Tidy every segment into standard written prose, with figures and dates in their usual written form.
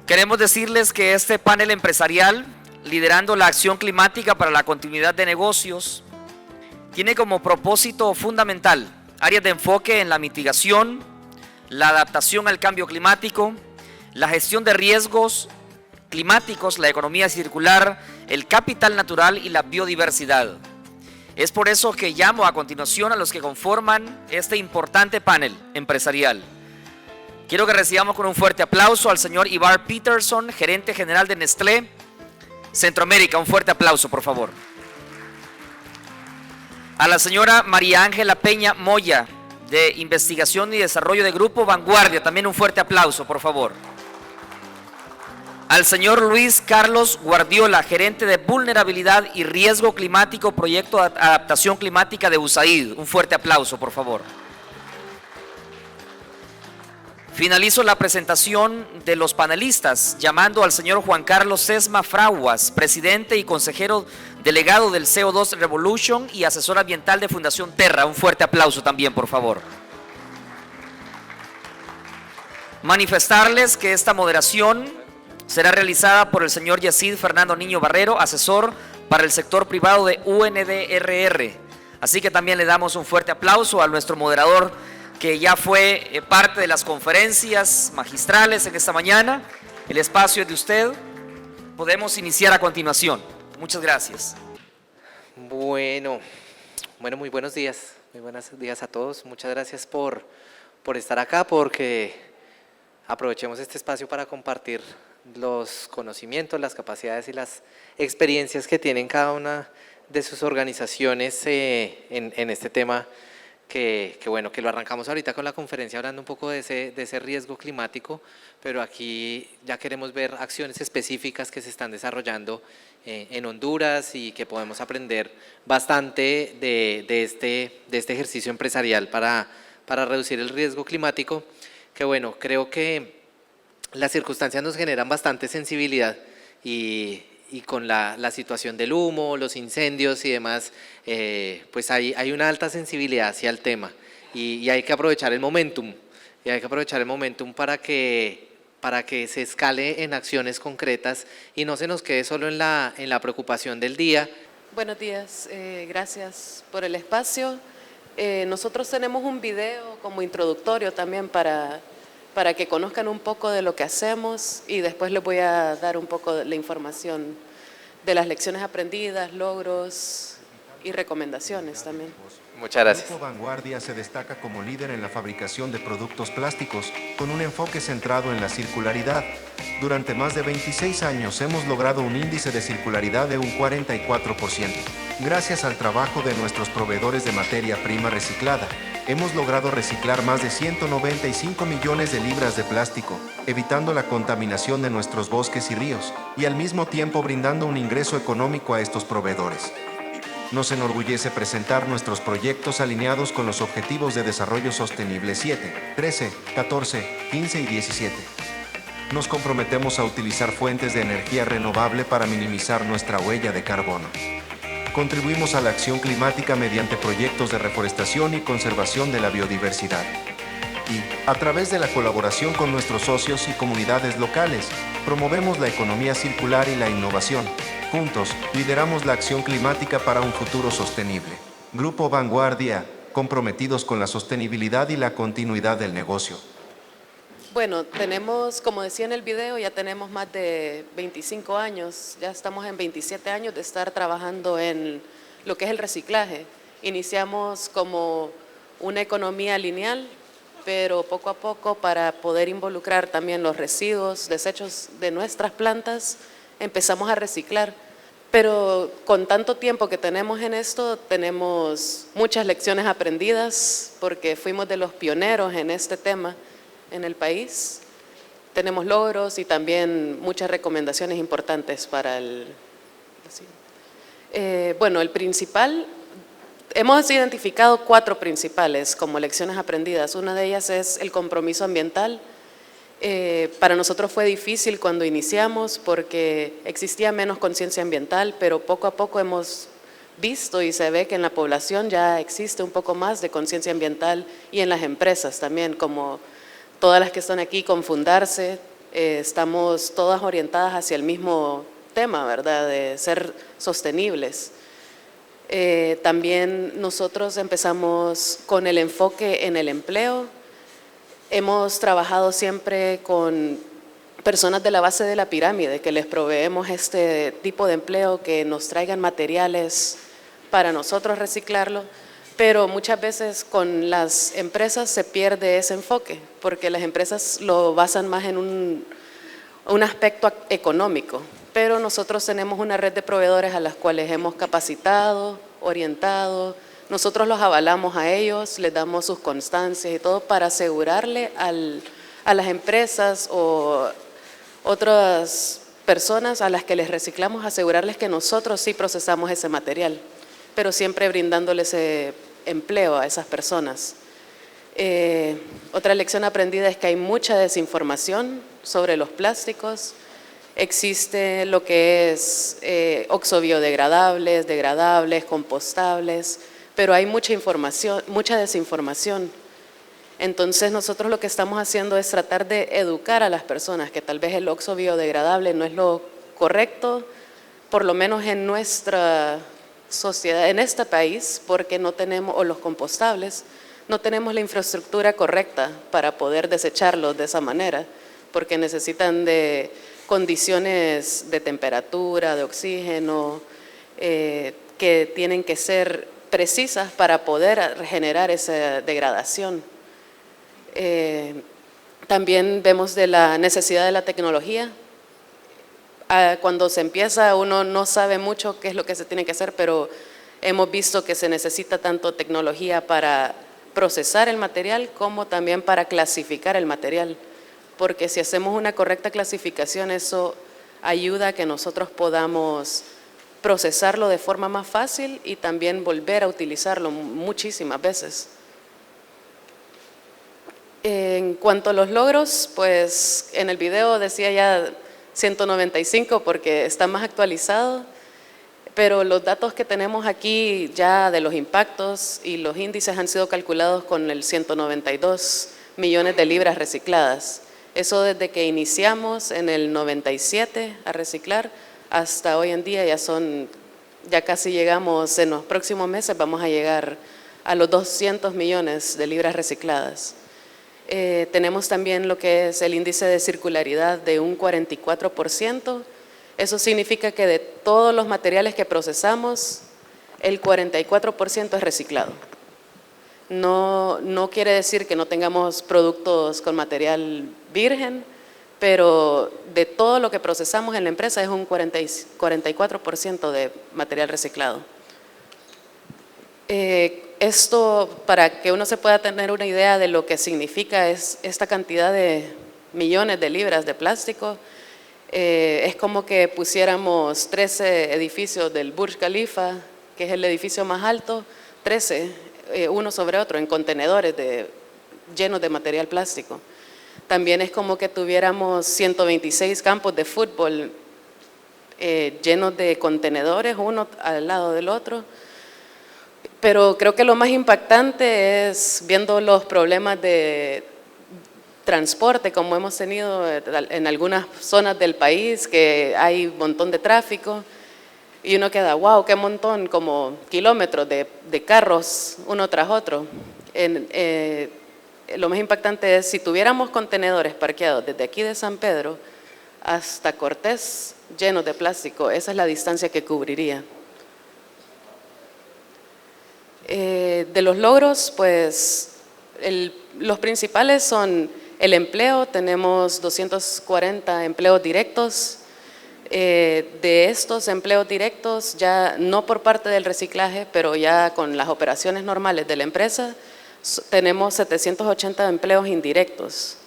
Queremos decirles que este panel empresarial, liderando la acción climática para la continuidad de negocios, tiene como propósito fundamental áreas de enfoque en la mitigación, la adaptación al cambio climático, la gestión de riesgos climáticos, la economía circular, el capital natural y la biodiversidad. Es por eso que llamo a continuación a los que conforman este importante panel empresarial. Quiero que recibamos con un fuerte aplauso al señor Ivar Peterson, gerente general de Nestlé Centroamérica. Un fuerte aplauso, por favor. A la señora María Ángela Peña Moya, de Investigación y Desarrollo de Grupo Vanguardia. También un fuerte aplauso, por favor. Al señor Luis Carlos Guardiola, gerente de Vulnerabilidad y Riesgo Climático, Proyecto de Adaptación Climática de USAID. Un fuerte aplauso, por favor. Finalizo la presentación de los panelistas llamando al señor Juan Carlos Sesma Fraguas, presidente y consejero delegado del CO2 Revolution y asesor ambiental de Fundación Terra. Un fuerte aplauso también, por favor. Manifestarles que esta moderación será realizada por el señor Yacid Fernando Niño Barrero, asesor para el sector privado de UNDRR. Así que también le damos un fuerte aplauso a nuestro moderador, que ya fue parte de las conferencias magistrales en esta mañana. El espacio es de usted. Podemos iniciar a continuación. Muchas gracias. Bueno, muy buenos días. Muy buenos días a todos. Muchas gracias por estar acá, porque aprovechemos este espacio para compartir los conocimientos, las capacidades y las experiencias que tienen cada una de sus organizaciones en este tema que lo arrancamos ahorita con la conferencia hablando un poco de ese riesgo climático, pero aquí ya queremos ver acciones específicas que se están desarrollando en Honduras y que podemos aprender bastante de este ejercicio empresarial para reducir el riesgo climático, que creo que las circunstancias nos generan bastante sensibilidad y con la situación del humo, los incendios y demás, pues hay una alta sensibilidad hacia el tema y hay que aprovechar el momentum, para que se escale en acciones concretas y no se nos quede solo en la preocupación del día. Buenos días, gracias por el espacio. Nosotros tenemos un video como introductorio también para que conozcan un poco de lo que hacemos y después les voy a dar un poco de la información de las lecciones aprendidas, logros y recomendaciones también. Muchas gracias. Grupo Vanguardia se destaca como líder en la fabricación de productos plásticos con un enfoque centrado en la circularidad. Durante más de 26 años hemos logrado un índice de circularidad de un 44%. Gracias al trabajo de nuestros proveedores de materia prima reciclada, hemos logrado reciclar más de 195 millones de libras de plástico, evitando la contaminación de nuestros bosques y ríos, y al mismo tiempo brindando un ingreso económico a estos proveedores. Nos enorgullece presentar nuestros proyectos alineados con los Objetivos de Desarrollo Sostenible 7, 13, 14, 15 y 17. Nos comprometemos a utilizar fuentes de energía renovable para minimizar nuestra huella de carbono. Contribuimos a la acción climática mediante proyectos de reforestación y conservación de la biodiversidad. Y, a través de la colaboración con nuestros socios y comunidades locales, promovemos la economía circular y la innovación. Juntos, lideramos la acción climática para un futuro sostenible. Grupo Vanguardia, comprometidos con la sostenibilidad y la continuidad del negocio. Bueno, tenemos, como decía en el video, ya tenemos más de 25 años, ya estamos en 27 años de estar trabajando en lo que es el reciclaje. Iniciamos como una economía lineal, pero poco a poco, para poder involucrar también los residuos, desechos de nuestras plantas, empezamos a reciclar. Pero con tanto tiempo que tenemos en esto, tenemos muchas lecciones aprendidas, porque fuimos de los pioneros en este tema en el país. Tenemos logros y también muchas recomendaciones importantes para el principal. Hemos identificado 4 principales como lecciones aprendidas. Una de ellas es el compromiso ambiental. Para nosotros fue difícil cuando iniciamos porque existía menos conciencia ambiental, pero poco a poco hemos visto y se ve que en la población ya existe un poco más de conciencia ambiental y en las empresas también, como todas las que están aquí con Fundarse, estamos todas orientadas hacia el mismo tema, ¿verdad?, de ser sostenibles. También nosotros empezamos con el enfoque en el empleo. Hemos trabajado siempre con personas de la base de la pirámide, que les proveemos este tipo de empleo, que nos traigan materiales para nosotros reciclarlo, pero muchas veces con las empresas se pierde ese enfoque, porque las empresas lo basan más en un aspecto económico, pero nosotros tenemos una red de proveedores a las cuales hemos capacitado, orientado, nosotros los avalamos a ellos, les damos sus constancias y todo para asegurarle a las empresas o otras personas a las que les reciclamos, asegurarles que nosotros sí procesamos ese material, pero siempre brindándoles empleo a esas personas. Otra lección aprendida es que hay mucha desinformación sobre los plásticos. Existe lo que es oxobiodegradables, degradables, compostables, pero hay mucha información, mucha desinformación. Entonces nosotros lo que estamos haciendo es tratar de educar a las personas que tal vez el oxo biodegradable no es lo correcto, por lo menos en nuestra sociedad, en este país, porque no tenemos, o los compostables, no tenemos la infraestructura correcta para poder desecharlos de esa manera, porque necesitan de condiciones de temperatura, de oxígeno, que tienen que ser precisas para poder generar esa degradación. También vemos de la necesidad de la tecnología. Cuando se empieza uno no sabe mucho qué es lo que se tiene que hacer, pero hemos visto que se necesita tanto tecnología para procesar el material como también para clasificar el material, porque si hacemos una correcta clasificación eso ayuda a que nosotros podamos procesarlo de forma más fácil y también volver a utilizarlo muchísimas veces. En cuanto a los logros, pues en el video decía ya 195 porque está más actualizado, pero los datos que tenemos aquí ya de los impactos y los índices han sido calculados con el 192 millones de libras recicladas. Eso desde que iniciamos en el 97 a reciclar hasta hoy en día ya casi llegamos, en los próximos meses vamos a llegar a los 200 millones de libras recicladas. Tenemos también lo que es el índice de circularidad de un 44%. Eso significa que de todos los materiales que procesamos, el 44% es reciclado. No quiere decir que no tengamos productos con material virgen, pero de todo lo que procesamos en la empresa es un 44% de material reciclado. Esto, para que uno se pueda tener una idea de lo que significa esta cantidad de millones de libras de plástico, es como que pusiéramos 13 edificios del Burj Khalifa, que es el edificio más alto, 13, uno sobre otro, en contenedores llenos de material plástico. También es como que tuviéramos 126 campos de fútbol llenos de contenedores, uno al lado del otro. Pero creo que lo más impactante es viendo los problemas de transporte, como hemos tenido en algunas zonas del país, que hay un montón de tráfico, y uno queda, wow, qué montón, como kilómetros de carros uno tras otro. Lo más impactante es si tuviéramos contenedores parqueados desde aquí de San Pedro hasta Cortés llenos de plástico, esa es la distancia que cubriría. De los logros, pues los principales son el empleo, tenemos 240 empleos directos. De estos empleos directos, ya no por parte del reciclaje, pero ya con las operaciones normales de la empresa, tenemos 780 empleos indirectos.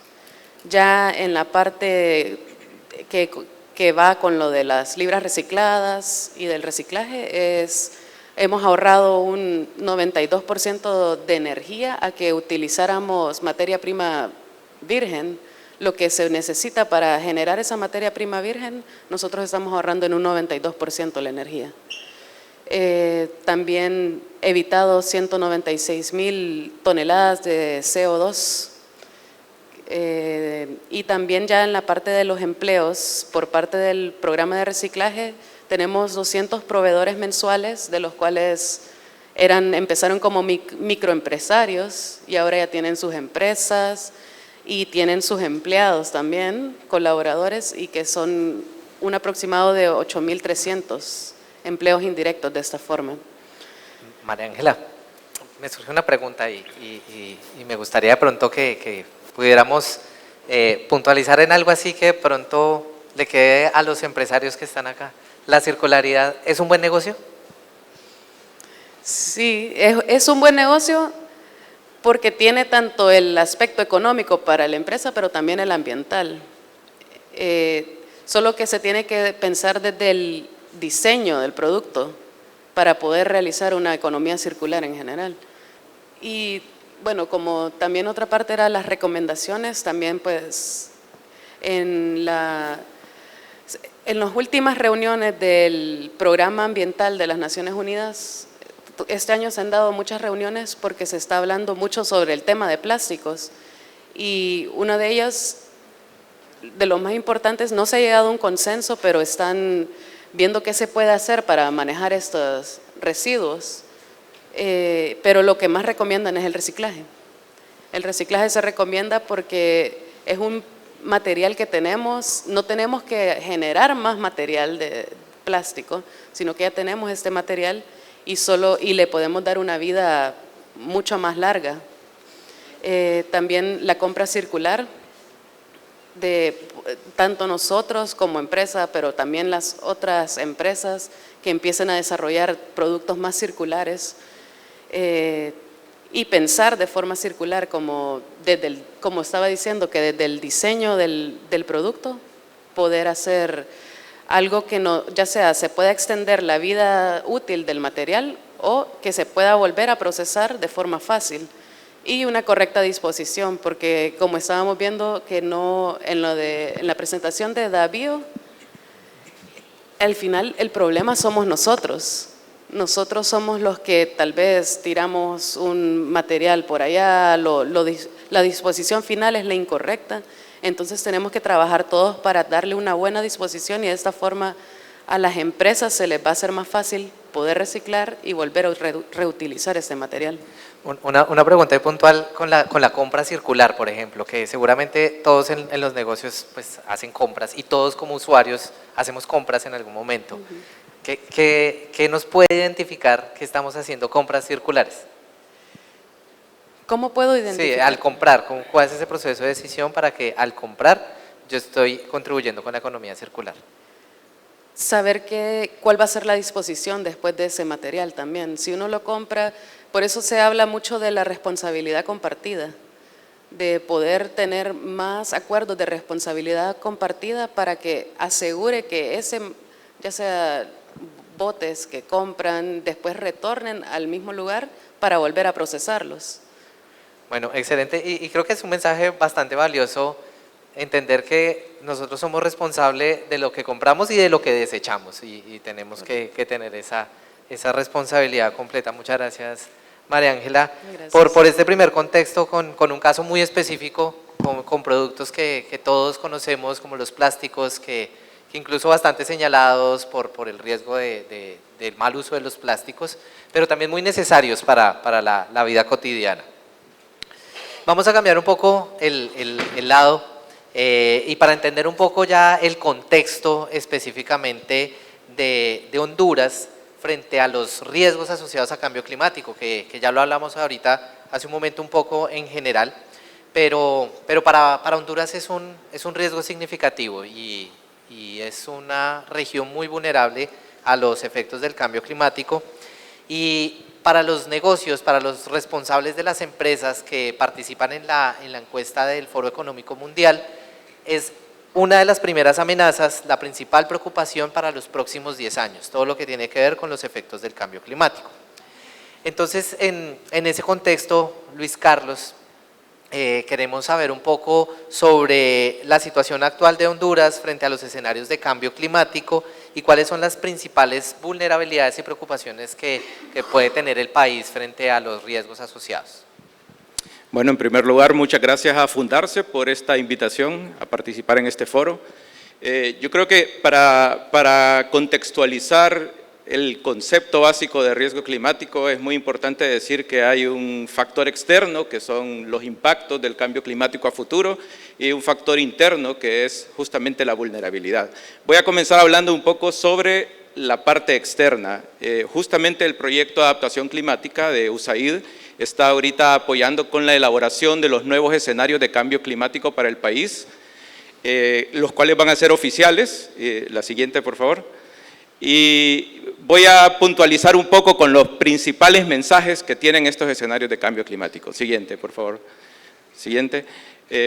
Ya en la parte que va con lo de las libras recicladas y del reciclaje hemos ahorrado un 92% de energía a que utilizáramos materia prima virgen. Lo que se necesita para generar esa materia prima virgen, nosotros estamos ahorrando en un 92% la energía. También evitado 196,000 toneladas de CO2 Y también ya en la parte de los empleos, por parte del programa de reciclaje, tenemos 200 proveedores mensuales, de los cuales empezaron como microempresarios y ahora ya tienen sus empresas y tienen sus empleados también, colaboradores, y que son un aproximado de 8.300 empleos indirectos de esta forma. María Ángela, me surge una pregunta y me gustaría de pronto que pudiéramos puntualizar en algo así que de pronto le quede a los empresarios que están acá. ¿La circularidad es un buen negocio? Sí, es un buen negocio porque tiene tanto el aspecto económico para la empresa, pero también el ambiental. Solo que se tiene que pensar desde el diseño del producto para poder realizar una economía circular en general. Y bueno, como también otra parte era las recomendaciones, también pues en las últimas reuniones del Programa Ambiental de las Naciones Unidas, este año se han dado muchas reuniones porque se está hablando mucho sobre el tema de plásticos y una de ellas, de los más importantes, no se ha llegado a un consenso, pero están viendo qué se puede hacer para manejar estos residuos, pero lo que más recomiendan es el reciclaje. El reciclaje se recomienda porque es un material que tenemos, no tenemos que generar más material de plástico, sino que ya tenemos este material y le podemos dar una vida mucho más larga. También la compra circular, de tanto nosotros como empresa, pero también las otras empresas que empiecen a desarrollar productos más circulares y pensar de forma circular como estaba diciendo, que desde el diseño del producto poder hacer algo que no, ya sea se pueda extender la vida útil del material o que se pueda volver a procesar de forma fácil. Y una correcta disposición, porque como estábamos viendo que no, en la presentación de Davío, al final el problema somos nosotros. Nosotros somos los que tal vez tiramos un material por allá, la disposición final es la incorrecta, entonces tenemos que trabajar todos para darle una buena disposición y de esta forma a las empresas se les va a hacer más fácil poder reciclar y volver a reutilizar este material. Una pregunta puntual con la compra circular, por ejemplo, que seguramente todos en los negocios pues, hacen compras y todos como usuarios hacemos compras en algún momento. ¿Qué nos puede identificar que estamos haciendo compras circulares? ¿Cómo puedo identificar? Sí, al comprar, ¿cuál es ese proceso de decisión para que al comprar yo estoy contribuyendo con la economía circular? Saber cuál va a ser la disposición después de ese material también. Si uno lo compra, por eso se habla mucho de la responsabilidad compartida, de poder tener más acuerdos de responsabilidad compartida para que asegure que ya sea botes que compran, después retornen al mismo lugar para volver a procesarlos. Bueno, excelente y creo que es un mensaje bastante valioso entender que nosotros somos responsables de lo que compramos y de lo que desechamos y tenemos que tener esa responsabilidad completa. Muchas gracias, María Ángela, por este primer contexto con un caso muy específico, con productos que todos conocemos como los plásticos, que incluso bastante señalados por el riesgo del mal uso de los plásticos, pero también muy necesarios para la vida cotidiana. Vamos a cambiar un poco el lado y para entender un poco ya el contexto específicamente de Honduras frente a los riesgos asociados a cambio climático, que ya lo hablamos ahorita hace un momento un poco en general, pero para Honduras es un riesgo significativo y es una región muy vulnerable a los efectos del cambio climático y para los negocios, para los responsables de las empresas que participan en la encuesta del Foro Económico Mundial, es una de las primeras amenazas, la principal preocupación para los próximos 10 años, todo lo que tiene que ver con los efectos del cambio climático. Entonces, en ese contexto, Luis Carlos, queremos saber un poco sobre la situación actual de Honduras frente a los escenarios de cambio climático y cuáles son las principales vulnerabilidades y preocupaciones que puede tener el país frente a los riesgos asociados. Bueno, en primer lugar, muchas gracias a Fundarse por esta invitación a participar en este foro. Yo creo que para contextualizar el concepto básico de riesgo climático es muy importante decir que hay un factor externo, que son los impactos del cambio climático a futuro, y un factor interno, que es justamente la vulnerabilidad. Voy a comenzar hablando un poco sobre la parte externa. Justamente el proyecto de adaptación climática de USAID está ahorita apoyando con la elaboración de los nuevos escenarios de cambio climático para el país, los cuales van a ser oficiales. La siguiente, por favor. Y voy a puntualizar un poco con los principales mensajes que tienen estos escenarios de cambio climático. Siguiente, por favor. Siguiente.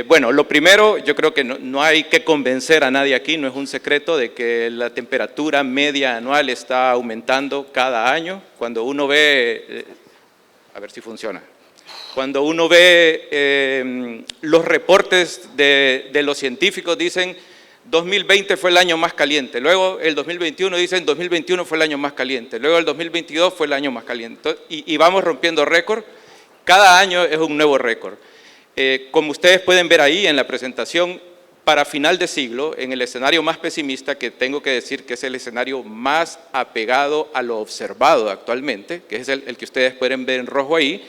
Bueno, lo primero, yo creo que no hay que convencer a nadie aquí, no es un secreto de que la temperatura media anual está aumentando cada año. Cuando uno ve, a ver si funciona, cuando uno ve los reportes de los científicos, dicen 2020 fue el año más caliente, luego el 2021 dicen 2021 fue el año más caliente, luego el 2022 fue el año más caliente, y vamos rompiendo récord, cada año es un nuevo récord. Como ustedes pueden ver ahí en la presentación, para final de siglo, en el escenario más pesimista, que tengo que decir que es el escenario más apegado a lo observado actualmente, que es el que ustedes pueden ver en rojo ahí,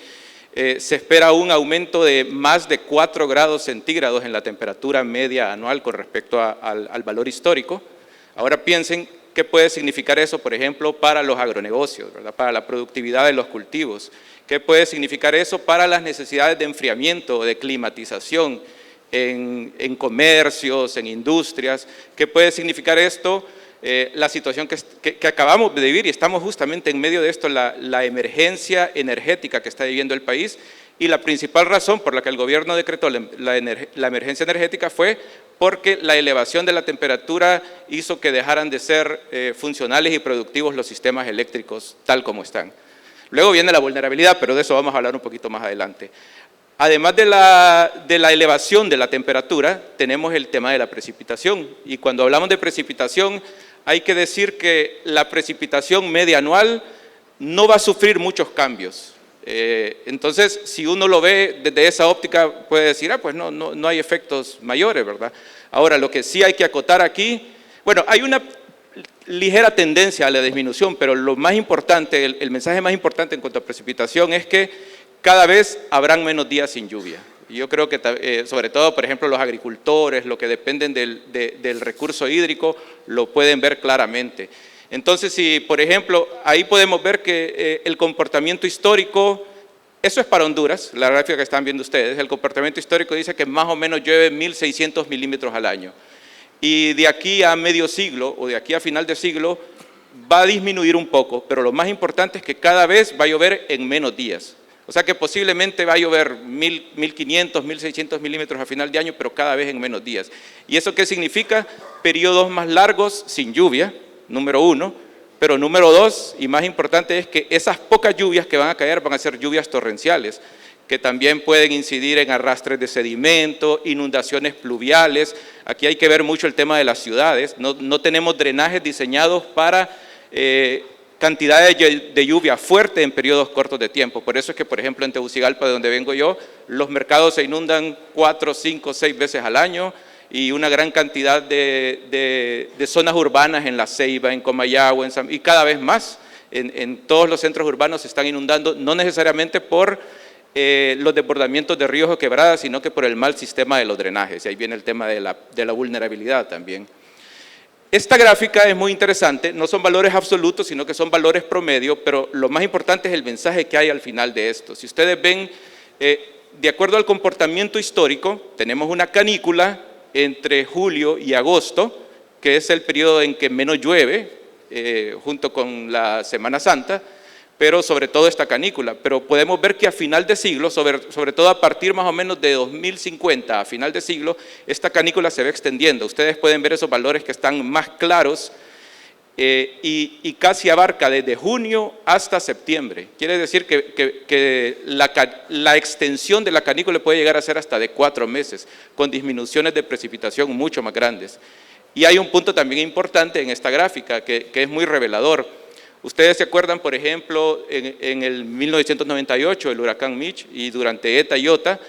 se espera un aumento de más de 4 grados centígrados en la temperatura media anual con respecto al valor histórico. Ahora piensen qué puede significar eso, por ejemplo, para los agronegocios, ¿verdad? Para la productividad de los cultivos. ¿Qué puede significar eso para las necesidades de enfriamiento, de climatización en comercios, en industrias? ¿Qué puede significar esto? La situación que acabamos de vivir, y estamos justamente en medio de esto, la emergencia energética que está viviendo el país, y la principal razón por la que el gobierno decretó la emergencia energética fue porque la elevación de la temperatura hizo que dejaran de ser funcionales y productivos los sistemas eléctricos tal como están. Luego viene la vulnerabilidad, pero de eso vamos a hablar un poquito más adelante. Además de la elevación de la temperatura, tenemos el tema de la precipitación, y cuando hablamos de precipitación, hay que decir que la precipitación media anual no va a sufrir muchos cambios. Entonces, si uno lo ve desde esa óptica, puede decir, pues no hay efectos mayores, ¿verdad? Ahora, lo que sí hay que acotar aquí, bueno, hay una ligera tendencia a la disminución, pero lo más importante, el mensaje más importante en cuanto a precipitación es que cada vez habrán menos días sin lluvia. Yo creo que sobre todo, por ejemplo, los agricultores, los que dependen del recurso hídrico, lo pueden ver claramente. Entonces, si por ejemplo, ahí podemos ver que el comportamiento histórico, eso es para Honduras, la gráfica que están viendo ustedes, el comportamiento histórico dice que más o menos llueve 1.600 milímetros al año. Y de aquí a medio siglo, o de aquí a final de siglo, va a disminuir un poco, pero lo más importante es que cada vez va a llover en menos días. O sea que posiblemente va a llover 1.500, 1.600 milímetros a final de año, pero cada vez en menos días. ¿Y eso qué significa? Periodos más largos sin lluvia, número uno, pero número dos, y más importante, es que esas pocas lluvias que van a caer van a ser lluvias torrenciales, que también pueden incidir en arrastres de sedimento, inundaciones pluviales. Aquí hay que ver mucho el tema de las ciudades. No tenemos drenajes diseñados para cantidades de lluvia fuerte en periodos cortos de tiempo. Por eso es que, por ejemplo, en Tegucigalpa, de donde vengo yo, los mercados se inundan 4, 5, 6 veces al año, y una gran cantidad de zonas urbanas en La Ceiba, en Comayagua, y cada vez más en todos los centros urbanos se están inundando, no necesariamente por los desbordamientos de ríos o quebradas, sino que por el mal sistema de los drenajes. Y ahí viene el tema de la vulnerabilidad también. Esta gráfica es muy interesante, no son valores absolutos, sino que son valores promedio, pero lo más importante es el mensaje que hay al final de esto. Si ustedes ven, de acuerdo al comportamiento histórico, tenemos una canícula entre julio y agosto, que es el periodo en que menos llueve, junto con la Semana Santa, pero sobre todo esta canícula. Pero podemos ver que a final de siglo, sobre todo a partir más o menos de 2050, a final de siglo, esta canícula se va extendiendo. Ustedes pueden ver esos valores que están más claros y casi abarca desde junio hasta septiembre. Quiere decir que la extensión de la canícula puede llegar a ser hasta de 4 meses, con disminuciones de precipitación mucho más grandes. Y hay un punto también importante en esta gráfica que es muy revelador. Ustedes se acuerdan, por ejemplo, en el 1998, el huracán Mitch, y durante Eta y Iota,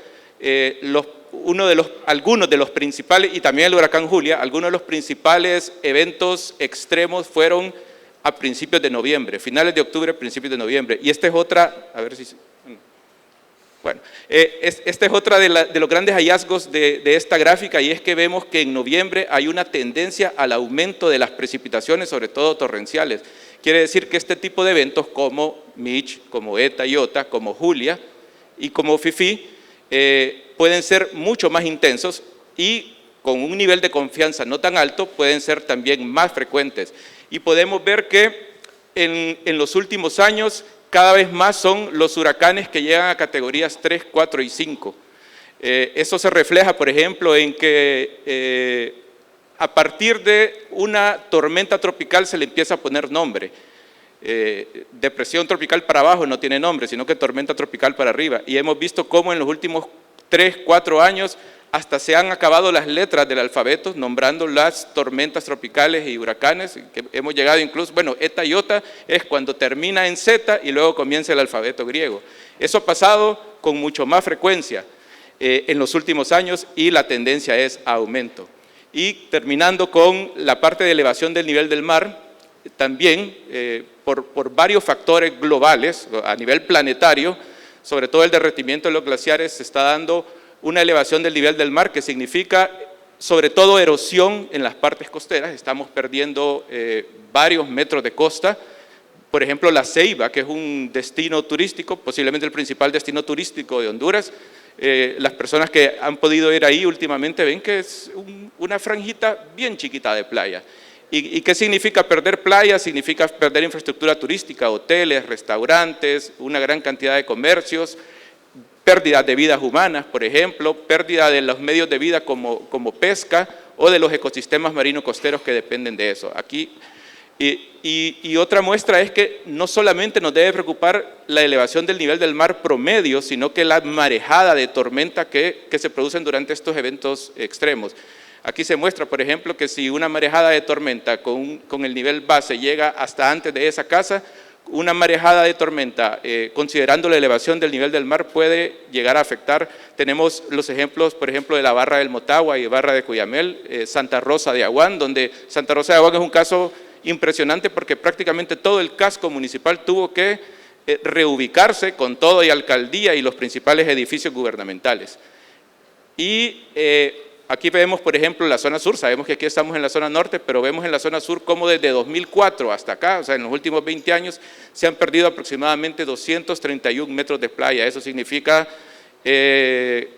algunos de los principales, y también el huracán Julia, algunos de los principales eventos extremos fueron a principios de noviembre, finales de octubre, principios de noviembre. Y esta es otra, a ver si... Bueno, esta es otra de los grandes hallazgos de esta gráfica, y es que vemos que en noviembre hay una tendencia al aumento de las precipitaciones, sobre todo torrenciales. Quiere decir que este tipo de eventos como Mitch, como Eta y Iota, como Julia y como Fifi, pueden ser mucho más intensos y con un nivel de confianza no tan alto pueden ser también más frecuentes. Y podemos ver que en los últimos años cada vez más son los huracanes que llegan a categorías 3, 4 y 5. Eso se refleja, por ejemplo, en que a partir de una tormenta tropical se le empieza a poner nombre. Depresión tropical para abajo no tiene nombre, sino que tormenta tropical para arriba. Y hemos visto cómo en los últimos 3, 4 años hasta se han acabado las letras del alfabeto, nombrando las tormentas tropicales y huracanes, que hemos llegado incluso, bueno, Eta y Iota es cuando termina en Z y luego comienza el alfabeto griego. Eso ha pasado con mucho más frecuencia en los últimos años y la tendencia es a aumento. Y terminando con la parte de elevación del nivel del mar, también por varios factores globales a nivel planetario, sobre todo el derretimiento de los glaciares, se está dando una elevación del nivel del mar que significa sobre todo erosión en las partes costeras. Estamos perdiendo varios metros de costa. Por ejemplo, La Ceiba, que es un destino turístico, posiblemente el principal destino turístico de Honduras. Las personas que han podido ir ahí últimamente ven que es una franjita bien chiquita de playa. ¿Y qué significa perder playa? Significa perder infraestructura turística, hoteles, restaurantes, una gran cantidad de comercios, pérdida de vidas humanas, por ejemplo, pérdida de los medios de vida como pesca o de los ecosistemas marinos costeros que dependen de eso. Aquí, y otra muestra es que no solamente nos debe preocupar la elevación del nivel del mar promedio, sino que la marejada de tormenta que se producen durante estos eventos extremos. Aquí se muestra, por ejemplo, que si una marejada de tormenta con el nivel base llega hasta antes de esa casa, una marejada de tormenta, considerando la elevación del nivel del mar, puede llegar a afectar. Tenemos los ejemplos, por ejemplo, de la Barra del Motagua y Barra de Cuyamel, Santa Rosa de Aguán, donde Santa Rosa de Aguán es un caso impresionante porque prácticamente todo el casco municipal tuvo que reubicarse con todo y alcaldía y los principales edificios gubernamentales. Y aquí vemos, por ejemplo, la zona sur. Sabemos que aquí estamos en la zona norte, pero vemos en la zona sur cómo desde 2004 hasta acá, o sea, en los últimos 20 años, se han perdido aproximadamente 231 metros de playa. Eso significa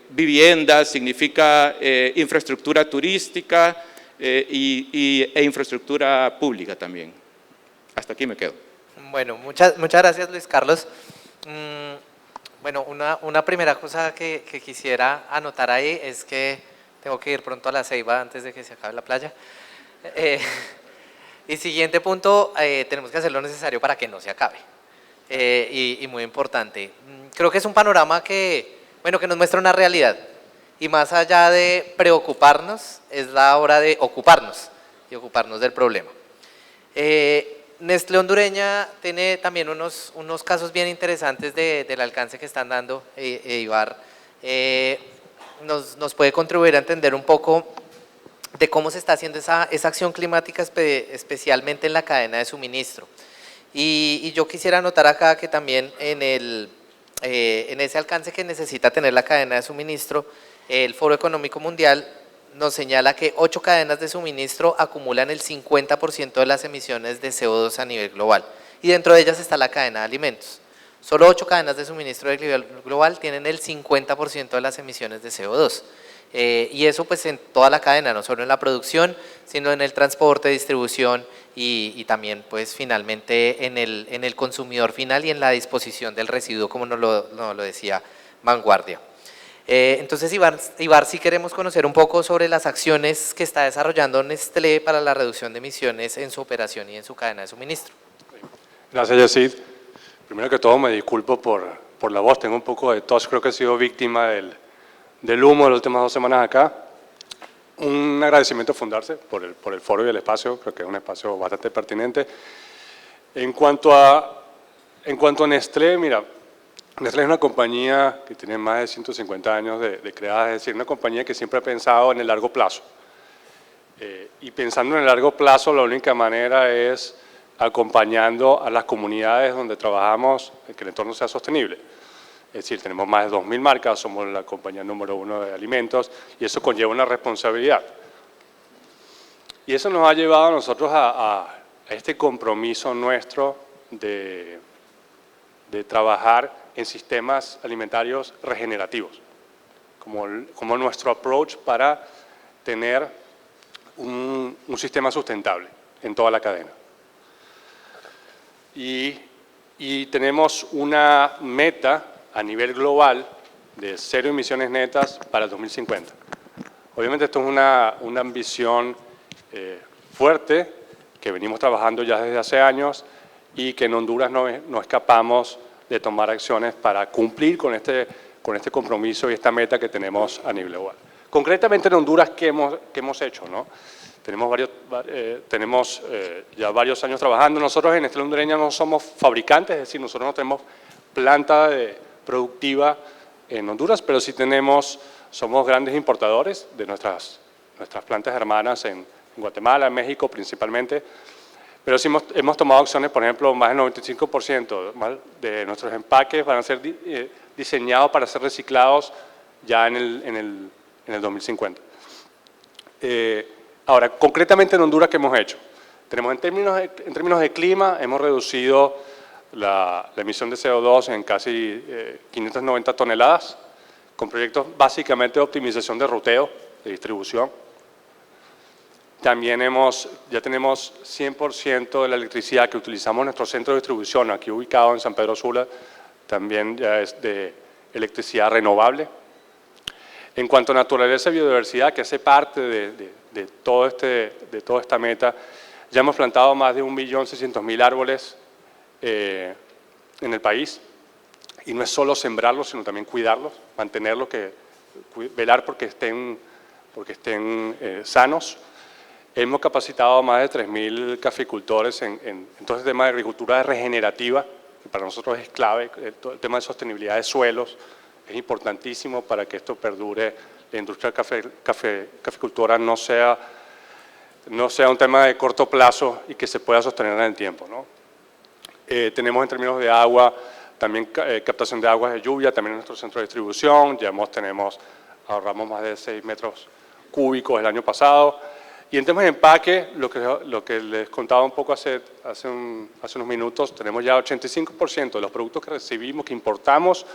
viviendas, significa infraestructura turística e infraestructura pública también. Hasta aquí me quedo. Bueno, muchas gracias, Luis Carlos. Bueno, una primera cosa que quisiera anotar ahí es que tengo que ir pronto a La Ceiba antes de que se acabe la playa. Y siguiente punto, tenemos que hacer lo necesario para que no se acabe. Y muy importante, creo que es un panorama que nos muestra una realidad. Y más allá de preocuparnos, es la hora de ocuparnos y ocuparnos del problema. Nestlé Hondureña tiene también unos casos bien interesantes del alcance que están dando, Ibar. Nos puede contribuir a entender un poco de cómo se está haciendo esa acción climática, especialmente en la cadena de suministro. Y yo quisiera anotar acá que también en ese alcance que necesita tener la cadena de suministro, el Foro Económico Mundial nos señala que 8 cadenas de suministro acumulan el 50% de las emisiones de CO2 a nivel global. Y dentro de ellas está la cadena de alimentos. Solo 8 cadenas de suministro a nivel global tienen el 50% de las emisiones de CO2. Y eso pues en toda la cadena, no solo en la producción, sino en el transporte, distribución y también pues finalmente en el consumidor final y en la disposición del residuo, como nos lo decía Vanguardia. Entonces, Ibar, sí queremos conocer un poco sobre las acciones que está desarrollando Nestlé para la reducción de emisiones en su operación y en su cadena de suministro. Gracias, Yesid. Primero que todo me disculpo por la voz, tengo un poco de tos, creo que he sido víctima del humo de las últimas 2 semanas acá. Un agradecimiento a Fundarse por el foro y el espacio, creo que es un espacio bastante pertinente. En cuanto a Nestlé, mira, Nestlé es una compañía que tiene más de 150 años de creada, es decir, una compañía que siempre ha pensado en el largo plazo. Y pensando en el largo plazo, la única manera es acompañando a las comunidades donde trabajamos que el entorno sea sostenible. Es decir, tenemos más de 2.000 marcas, somos la compañía número 1 de alimentos y eso conlleva una responsabilidad. Y eso nos ha llevado a nosotros a este compromiso nuestro de trabajar en sistemas alimentarios regenerativos, como nuestro approach para tener un sistema sustentable en toda la cadena. Y tenemos una meta a nivel global de 0 emisiones netas para el 2050. Obviamente esto es una ambición fuerte que venimos trabajando ya desde hace años y que en Honduras no escapamos de tomar acciones para cumplir con este compromiso y esta meta que tenemos a nivel global. Concretamente en Honduras, ¿qué hemos hecho, ¿no? Tenemos ya varios años trabajando. Nosotros en Nestlé Hondureña no somos fabricantes, es decir, nosotros no tenemos planta productiva en Honduras, pero sí somos grandes importadores de nuestras plantas hermanas en Guatemala, en México principalmente. Pero sí hemos tomado acciones, por ejemplo, más del 95% de nuestros empaques van a ser diseñados para ser reciclados ya en el 2050. Ahora, concretamente en Honduras, ¿qué hemos hecho? En términos de clima, hemos reducido la emisión de CO2 en casi 590 toneladas, con proyectos básicamente de optimización de ruteo, de distribución. También ya tenemos 100% de la electricidad que utilizamos en nuestro centro de distribución, aquí ubicado en San Pedro Sula, también ya es de electricidad renovable. En cuanto a naturaleza y biodiversidad, que hace parte de toda esta meta, ya hemos plantado más de 1.600.000 árboles en el país. Y no es solo sembrarlos, sino también cuidarlos, mantenerlos, velar porque estén sanos. Hemos capacitado a más de 3.000 caficultores en todo este tema de agricultura regenerativa, que para nosotros es clave. Todo el tema de sostenibilidad de suelos es importantísimo para que esto perdure. La industria caficultora no sea un tema de corto plazo y que se pueda sostener en el tiempo, ¿no? Tenemos en términos de agua, también captación de aguas de lluvia, también en nuestro centro de distribución. Ahorramos más de 6 metros cúbicos el año pasado. Y en temas de empaque, lo que les contaba un poco hace unos minutos, tenemos ya 85% de los productos que recibimos, que importamos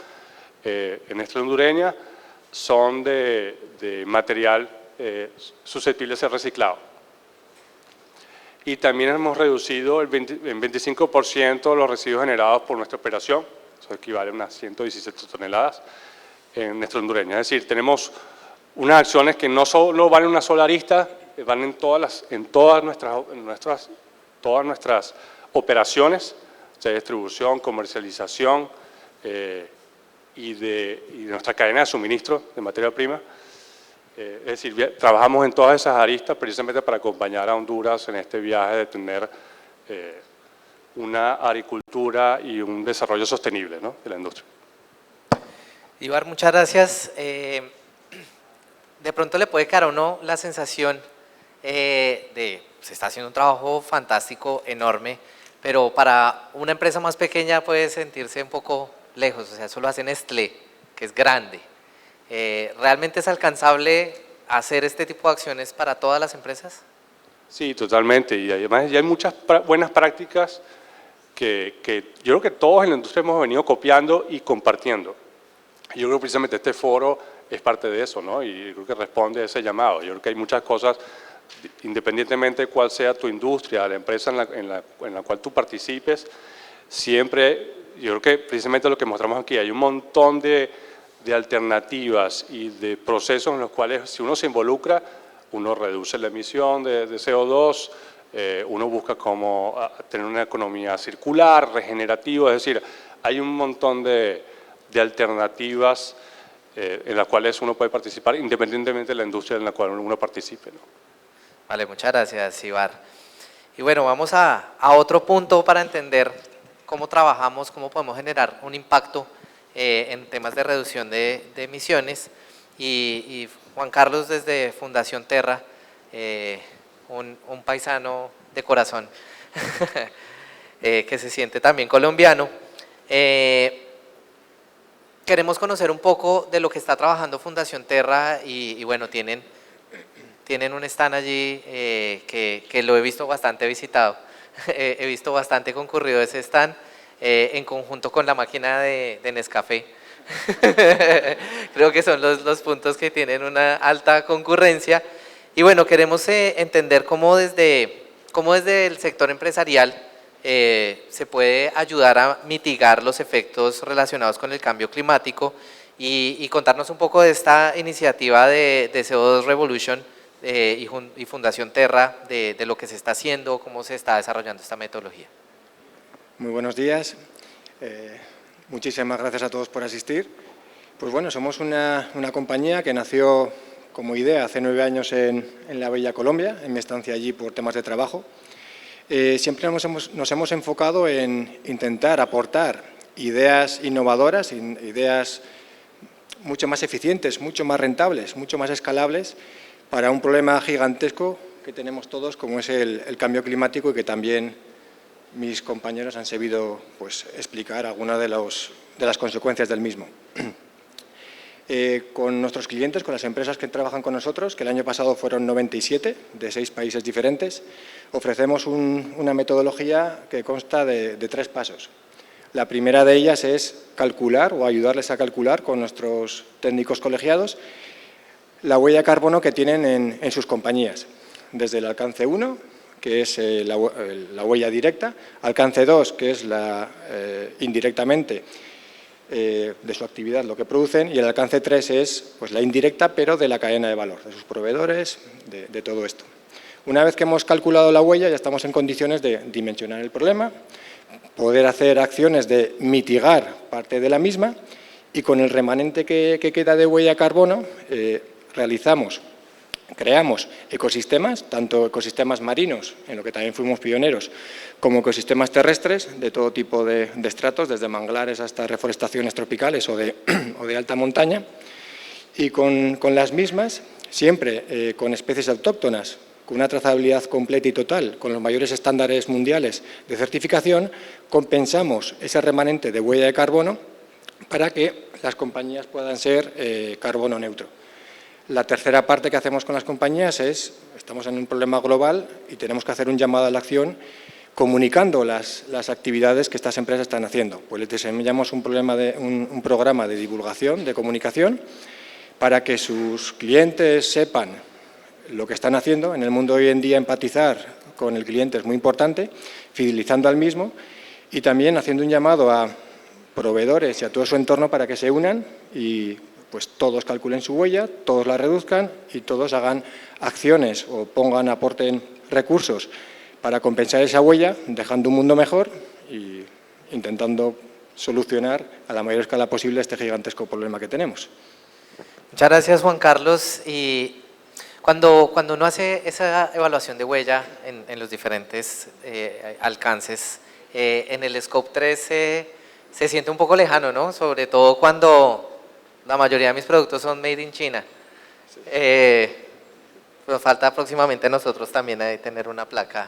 en Nestlé Hondureña, son de material susceptible de ser reciclado. Y también hemos reducido en 25% los residuos generados por nuestra operación, eso equivale a unas 117 toneladas en Nestlé Hondureña. Es decir, tenemos unas acciones que no solo van en una sola arista, van en todas nuestras operaciones, de distribución, comercialización y de nuestra cadena de suministro de materia prima. Es decir, trabajamos en todas esas aristas precisamente para acompañar a Honduras en este viaje de tener una agricultura y un desarrollo sostenible, ¿no?, de la industria. Ibar, muchas gracias. De pronto le puede quedar a uno la sensación se está haciendo un trabajo fantástico, enorme, pero para una empresa más pequeña puede sentirse un poco lejos, o sea, eso lo hace Nestlé, que es grande. ¿Realmente es alcanzable hacer este tipo de acciones para todas las empresas? Sí, totalmente, y además ya hay muchas buenas prácticas que yo creo que todos en la industria hemos venido copiando y compartiendo. Yo creo que precisamente este foro es parte de eso, ¿no? Y creo que responde a ese llamado. Yo creo que hay muchas cosas, independientemente de cuál sea tu industria, la empresa en la cual tú participes, siempre, yo creo que precisamente lo que mostramos aquí, hay un montón de alternativas y de procesos en los cuales si uno se involucra, uno reduce la emisión de CO2, uno busca cómo tener una economía circular, regenerativa, es decir, hay un montón de alternativas en las cuales uno puede participar independientemente de la industria en la cual uno participe, ¿no? Vale, muchas gracias, Ibar. Y bueno, vamos a otro punto para entender cómo trabajamos, cómo podemos generar un impacto en temas de reducción de emisiones. Y Juan Carlos desde Fundación Terra, un paisano de corazón, que se siente también colombiano. Queremos conocer un poco de lo que está trabajando Fundación Terra y bueno, tienen un stand allí que lo he visto bastante visitado, he visto bastante concurrido ese stand en conjunto con la máquina de Nescafé. Creo que son los puntos que tienen una alta concurrencia y bueno, queremos entender cómo desde el sector empresarial se puede ayudar a mitigar los efectos relacionados con el cambio climático y contarnos un poco de esta iniciativa de CO2 Revolution y Fundación Terra, de lo que se está haciendo, cómo se está desarrollando esta metodología. Muy buenos días, muchísimas gracias a todos por asistir. Pues bueno, somos una compañía que nació como idea hace 9 años en la bella Colombia, en mi estancia allí por temas de trabajo. Siempre nos hemos enfocado en intentar aportar ideas innovadoras, ideas mucho más eficientes, mucho más rentables, mucho más escalables para un problema gigantesco que tenemos todos, como es el cambio climático, y que también mis compañeros han sabido pues, explicar algunas de las consecuencias del mismo. Con nuestros clientes, con las empresas que trabajan con nosotros, que el año pasado fueron 97 de 6 países diferentes, ofrecemos una metodología que consta de 3 pasos. La primera de ellas es calcular o ayudarles a calcular con nuestros técnicos colegiados la huella de carbono que tienen en sus compañías, desde el alcance 1, que es la huella directa, alcance 2, que es indirectamente de su actividad, lo que producen, y el alcance 3 es pues, la indirecta, pero de la cadena de valor, de sus proveedores, de todo esto. Una vez que hemos calculado la huella, ya estamos en condiciones de dimensionar el problema, poder hacer acciones de mitigar parte de la misma, y con el remanente que queda de huella de carbono, creamos ecosistemas, tanto ecosistemas marinos, en lo que también fuimos pioneros, como ecosistemas terrestres de todo tipo de estratos, desde manglares hasta reforestaciones tropicales o de alta montaña, y con las mismas, siempre con especies autóctonas, con una trazabilidad completa y total, con los mayores estándares mundiales de certificación, compensamos ese remanente de huella de carbono para que las compañías puedan ser carbono neutro. La tercera parte que hacemos con las compañías es, estamos en un problema global y tenemos que hacer un llamado a la acción comunicando las actividades que estas empresas están haciendo. Pues les diseñamos un programa de divulgación, de comunicación, para que sus clientes sepan lo que están haciendo. En el mundo hoy en día empatizar con el cliente es muy importante, fidelizando al mismo y también haciendo un llamado a proveedores y a todo su entorno para que se unan y pues todos calculen su huella, todos la reduzcan y todos hagan acciones o aporten recursos para compensar esa huella, dejando un mundo mejor y intentando solucionar a la mayor escala posible este gigantesco problema que tenemos. Muchas gracias, Juan Carlos. Y cuando uno hace esa evaluación de huella en los diferentes alcances, en el Scope 3 se siente un poco lejano, ¿no? Sobre todo cuando la mayoría de mis productos son made in China. Nos falta próximamente nosotros también tener una placa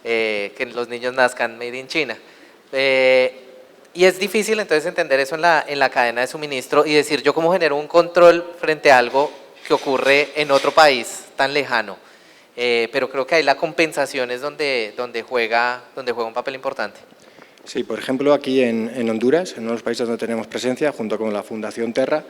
que los niños nazcan made in China. Y es difícil entonces entender eso en la cadena de suministro y decir yo cómo genero un control frente a algo que ocurre en otro país tan lejano. Pero creo que ahí la compensación es donde juega un papel importante. Sí, por ejemplo, aquí en Honduras, en uno de los países donde tenemos presencia, junto con la Fundación Terra,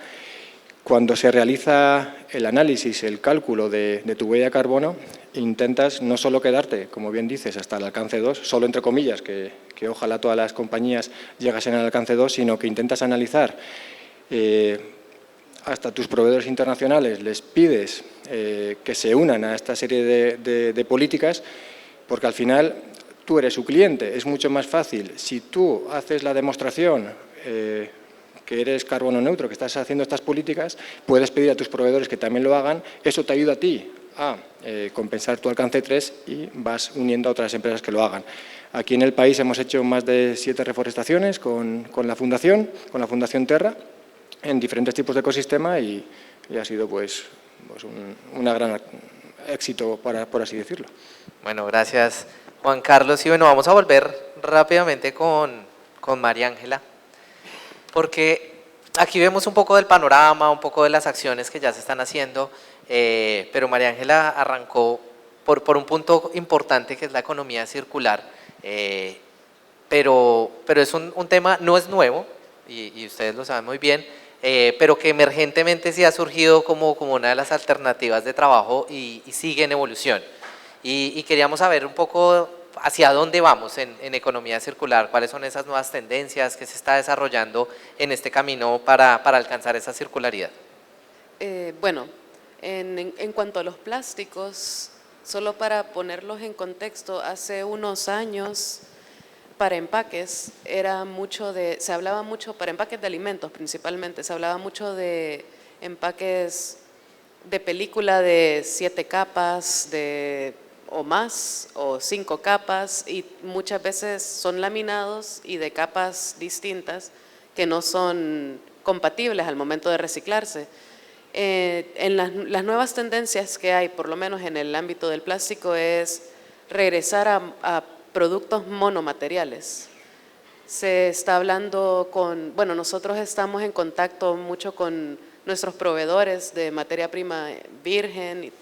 cuando se realiza el análisis, el cálculo de tu huella de carbono, intentas no solo quedarte, como bien dices, hasta el alcance 2, solo entre comillas, que ojalá todas las compañías llegasen al alcance 2, sino que intentas analizar hasta tus proveedores internacionales, les pides que se unan a esta serie de políticas, porque al final tú eres su cliente, es mucho más fácil. Si tú haces la demostración que eres carbono neutro, que estás haciendo estas políticas, puedes pedir a tus proveedores que también lo hagan, eso te ayuda a ti a compensar tu alcance 3 y vas uniendo a otras empresas que lo hagan. Aquí en el país hemos hecho más de 7 reforestaciones con la Fundación Terra, en diferentes tipos de ecosistema y ha sido pues un gran éxito, por así decirlo. Bueno, gracias Juan Carlos. Y bueno, vamos a volver rápidamente con María Ángela, porque aquí vemos un poco del panorama, un poco de las acciones que ya se están haciendo, pero María Ángela arrancó por un punto importante que es la economía circular, pero es un tema, no es nuevo, y ustedes lo saben muy bien, pero que emergentemente sí ha surgido como una de las alternativas de trabajo y sigue en evolución. Y queríamos saber un poco hacia dónde vamos en economía circular, cuáles son esas nuevas tendencias que se está desarrollando en este camino para alcanzar esa circularidad. Bueno, en cuanto a los plásticos, solo para ponerlos en contexto, hace unos años para empaques se hablaba mucho, para empaques de alimentos principalmente, se hablaba mucho de empaques de película de 7 capas o más, o 5 capas, y muchas veces son laminados y de capas distintas que no son compatibles al momento de reciclarse. En las nuevas tendencias que hay, por lo menos en el ámbito del plástico, es regresar a productos monomateriales. Se está hablando bueno, nosotros estamos en contacto mucho con nuestros proveedores de materia prima virgen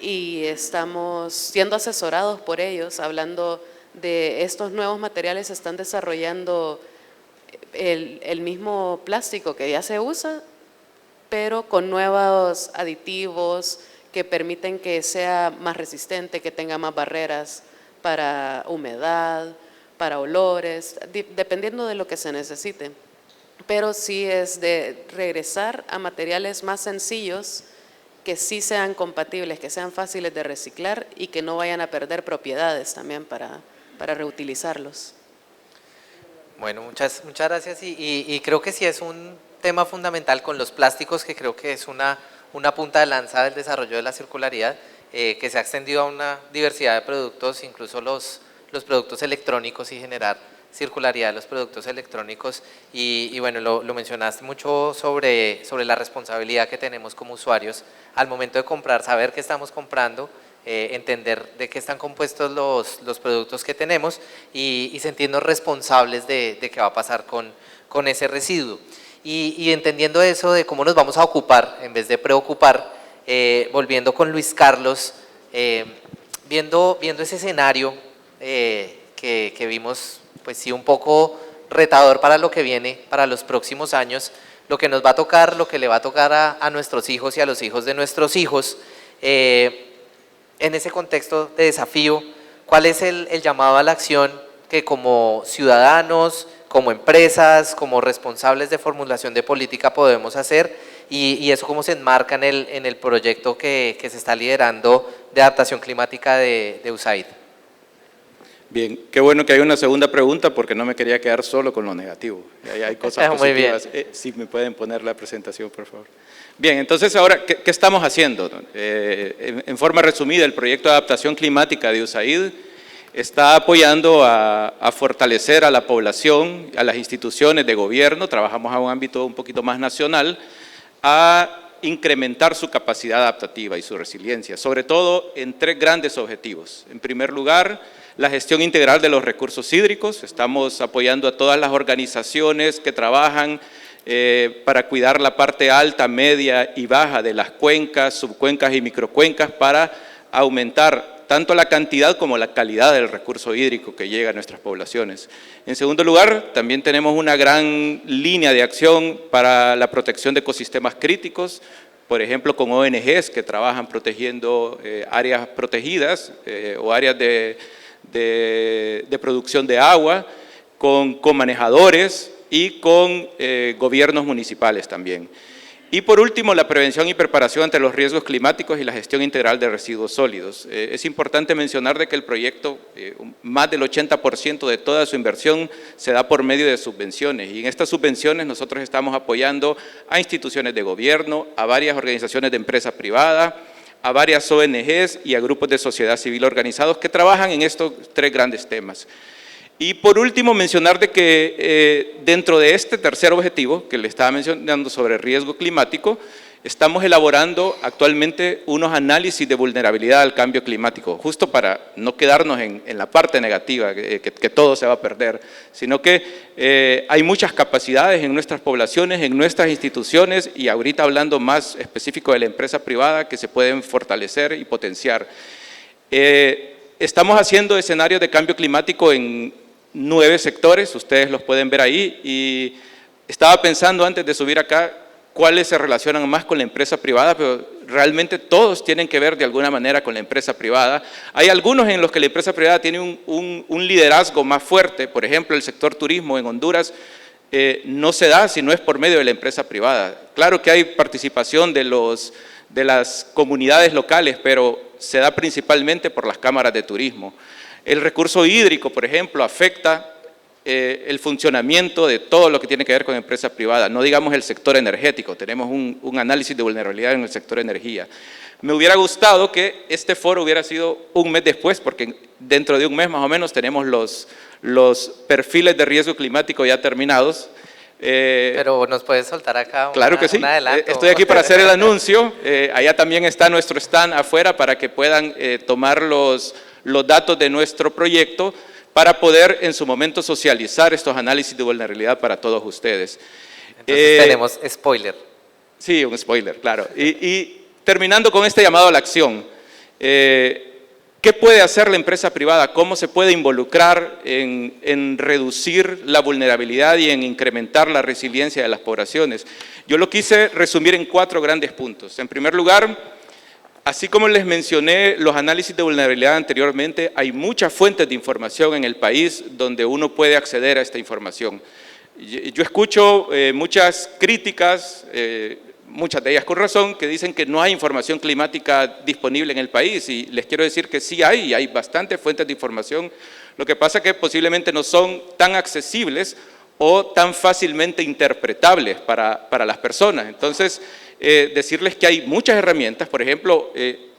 y estamos siendo asesorados por ellos, hablando de estos nuevos materiales. Se están desarrollando el mismo plástico que ya se usa, pero con nuevos aditivos que permiten que sea más resistente, que tenga más barreras para humedad, para olores, dependiendo de lo que se necesite. Pero sí es de regresar a materiales más sencillos, que sí sean compatibles, que sean fáciles de reciclar y que no vayan a perder propiedades también para reutilizarlos. Bueno, muchas gracias y creo que sí es un tema fundamental con los plásticos, que creo que es una punta de lanza del desarrollo de la circularidad, que se ha extendido a una diversidad de productos, incluso los productos electrónicos, y generar circularidad de los productos electrónicos. Y bueno, lo mencionaste mucho sobre la responsabilidad que tenemos como usuarios al momento de comprar, saber qué estamos comprando, entender de qué están compuestos los productos que tenemos y sentirnos responsables de qué va a pasar con ese residuo. Y entendiendo eso de cómo nos vamos a ocupar en vez de preocupar, volviendo con Luis Carlos, viendo ese escenario que vimos, pues sí, un poco retador para lo que viene, para los próximos años, lo que nos va a tocar, lo que le va a tocar a nuestros hijos y a los hijos de nuestros hijos. En ese contexto de desafío, ¿cuál es el llamado a la acción que como ciudadanos, como empresas, como responsables de formulación de política podemos hacer, y eso cómo se enmarca en el proyecto que se está liderando de adaptación climática de USAID? Bien, qué bueno que hay una segunda pregunta, porque no me quería quedar solo con lo negativo. Hay cosas positivas. Muy bien. Si me pueden poner la presentación, por favor. Bien, entonces ahora, ¿qué estamos haciendo? En forma resumida, el proyecto de adaptación climática de USAID está apoyando a fortalecer a la población, a las instituciones de gobierno, trabajamos a un ámbito un poquito más nacional, a incrementar su capacidad adaptativa y su resiliencia, sobre todo en 3 grandes objetivos. En primer lugar, la gestión integral de los recursos hídricos. Estamos apoyando a todas las organizaciones que trabajan para cuidar la parte alta, media y baja de las cuencas, subcuencas y microcuencas, para aumentar tanto la cantidad como la calidad del recurso hídrico que llega a nuestras poblaciones. En segundo lugar, también tenemos una gran línea de acción para la protección de ecosistemas críticos, por ejemplo, con ONGs que trabajan protegiendo áreas protegidas o áreas de producción de agua, con manejadores y con gobiernos municipales también. Y por último, la prevención y preparación ante los riesgos climáticos y la gestión integral de residuos sólidos. Es importante mencionar de que el proyecto, más del 80% de toda su inversión se da por medio de subvenciones, y en estas subvenciones nosotros estamos apoyando a instituciones de gobierno, a varias organizaciones de empresa privada, a varias ONGs y a grupos de sociedad civil organizados que trabajan en estos tres grandes temas. Y por último, mencionar de que dentro de este tercer objetivo, que le estaba mencionando sobre riesgo climático, estamos elaborando actualmente unos análisis de vulnerabilidad al cambio climático, justo para no quedarnos en la parte negativa, que todo se va a perder, sino que hay muchas capacidades en nuestras poblaciones, en nuestras instituciones, y ahorita hablando más específico de la empresa privada, que se pueden fortalecer y potenciar. Estamos haciendo escenarios de cambio climático en 9 sectores, ustedes los pueden ver ahí, y estaba pensando antes de subir acá cuáles se relacionan más con la empresa privada, pero realmente todos tienen que ver de alguna manera con la empresa privada. Hay algunos en los que la empresa privada tiene un liderazgo más fuerte, por ejemplo, el sector turismo en Honduras no se da si no es por medio de la empresa privada. Claro que hay participación de las comunidades locales, pero se da principalmente por las cámaras de turismo. El recurso hídrico, por ejemplo, afecta el funcionamiento de todo lo que tiene que ver con empresa privada, no digamos el sector energético, tenemos un análisis de vulnerabilidad en el sector energía. Me hubiera gustado que este foro hubiera sido un mes después, porque dentro de un mes más o menos tenemos los perfiles de riesgo climático ya terminados. Pero nos puedes soltar acá claro que sí. un adelanto. Estoy aquí para hacer el anuncio, allá también está nuestro stand afuera para que puedan tomar los datos de nuestro proyecto, para poder en su momento socializar estos análisis de vulnerabilidad para todos ustedes. Entonces tenemos spoiler. Sí, un spoiler, claro. Y terminando con este llamado a la acción, ¿qué puede hacer la empresa privada? ¿Cómo se puede involucrar en reducir la vulnerabilidad y en incrementar la resiliencia de las poblaciones? Yo lo quise resumir en 4 grandes puntos. En primer lugar, así como les mencioné los análisis de vulnerabilidad anteriormente, hay muchas fuentes de información en el país donde uno puede acceder a esta información. Yo escucho muchas críticas, muchas de ellas con razón, que dicen que no hay información climática disponible en el país, y les quiero decir que sí hay bastantes fuentes de información. Lo que pasa es que posiblemente no son tan accesibles o tan fácilmente interpretables para las personas. Entonces, decirles que hay muchas herramientas, por ejemplo,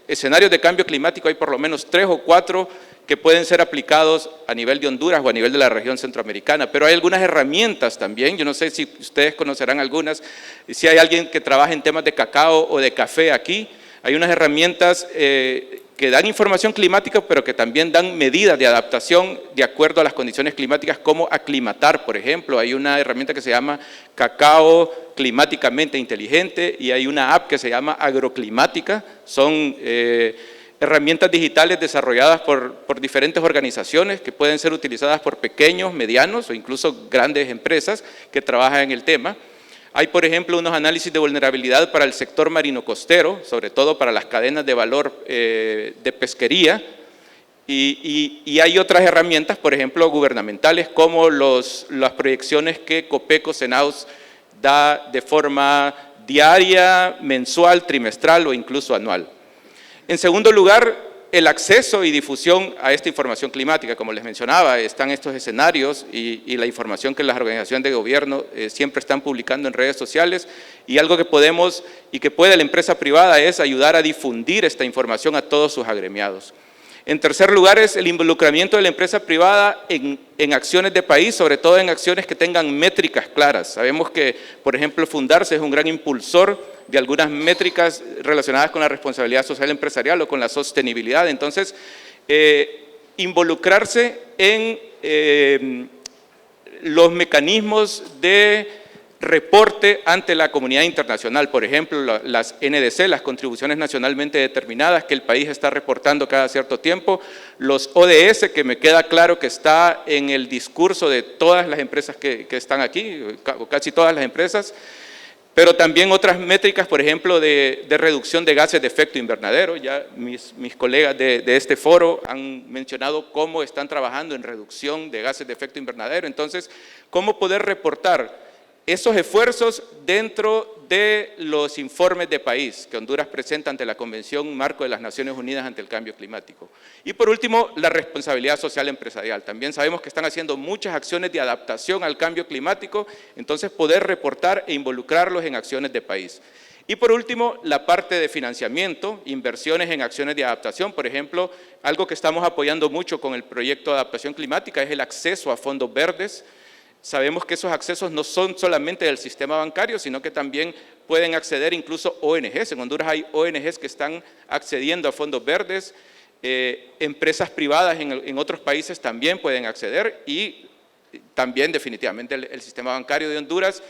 escenarios de cambio climático, hay por lo menos 3 o 4 que pueden ser aplicados a nivel de Honduras o a nivel de la región centroamericana, pero hay algunas herramientas también, yo no sé si ustedes conocerán algunas, si hay alguien que trabaja en temas de cacao o de café aquí, hay unas herramientas que dan información climática, pero que también dan medidas de adaptación de acuerdo a las condiciones climáticas, como aclimatar, por ejemplo. Hay una herramienta que se llama Cacao Climáticamente Inteligente y hay una app que se llama Agroclimática. Son herramientas digitales desarrolladas por diferentes organizaciones que pueden ser utilizadas por pequeños, medianos o incluso grandes empresas que trabajan en el tema. Hay, por ejemplo, unos análisis de vulnerabilidad para el sector marino costero, sobre todo para las cadenas de valor de pesquería, y hay otras herramientas, por ejemplo, gubernamentales, como las proyecciones que Copeco Senaus da de forma diaria, mensual, trimestral o incluso anual. En segundo lugar, el acceso y difusión a esta información climática. Como les mencionaba, están estos escenarios y la información que las organizaciones de gobierno siempre están publicando en redes sociales, y algo que podemos y que puede la empresa privada es ayudar a difundir esta información a todos sus agremiados. En tercer lugar es el involucramiento de la empresa privada en acciones de país, sobre todo en acciones que tengan métricas claras. Sabemos que, por ejemplo, Fundarse es un gran impulsor de algunas métricas relacionadas con la responsabilidad social empresarial o con la sostenibilidad. Entonces, involucrarse en los mecanismos de reporte ante la comunidad internacional, por ejemplo, las NDC, las contribuciones nacionalmente determinadas que el país está reportando cada cierto tiempo, los ODS, que me queda claro que está en el discurso de todas las empresas que están aquí, o casi todas las empresas, pero también otras métricas, por ejemplo, de reducción de gases de efecto invernadero. Ya mis colegas de este foro han mencionado cómo están trabajando en reducción de gases de efecto invernadero. Entonces, ¿cómo poder reportar esos esfuerzos dentro de los informes de país que Honduras presenta ante la Convención Marco de las Naciones Unidas ante el Cambio Climático? Y por último, la responsabilidad social empresarial. También sabemos que están haciendo muchas acciones de adaptación al cambio climático, entonces poder reportar e involucrarlos en acciones de país. Y por último, la parte de financiamiento, inversiones en acciones de adaptación. Por ejemplo, algo que estamos apoyando mucho con el proyecto de adaptación climática es el acceso a fondos verdes. Sabemos que esos accesos no son solamente del sistema bancario, sino que también pueden acceder incluso ONGs. En Honduras hay ONGs que están accediendo a fondos verdes, empresas privadas en otros países también pueden acceder y también definitivamente el sistema bancario de Honduras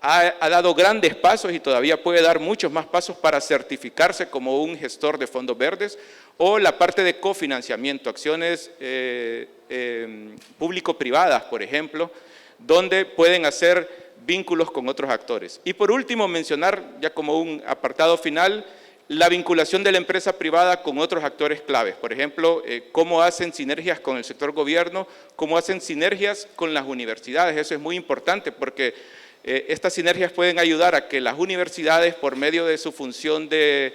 ha dado grandes pasos y todavía puede dar muchos más pasos para certificarse como un gestor de fondos verdes, o la parte de cofinanciamiento, acciones público-privadas, por ejemplo, donde pueden hacer vínculos con otros actores. Y por último, mencionar ya como un apartado final, la vinculación de la empresa privada con otros actores claves. Por ejemplo, cómo hacen sinergias con el sector gobierno, cómo hacen sinergias con las universidades. Eso es muy importante porque estas sinergias pueden ayudar a que las universidades, por medio de su función de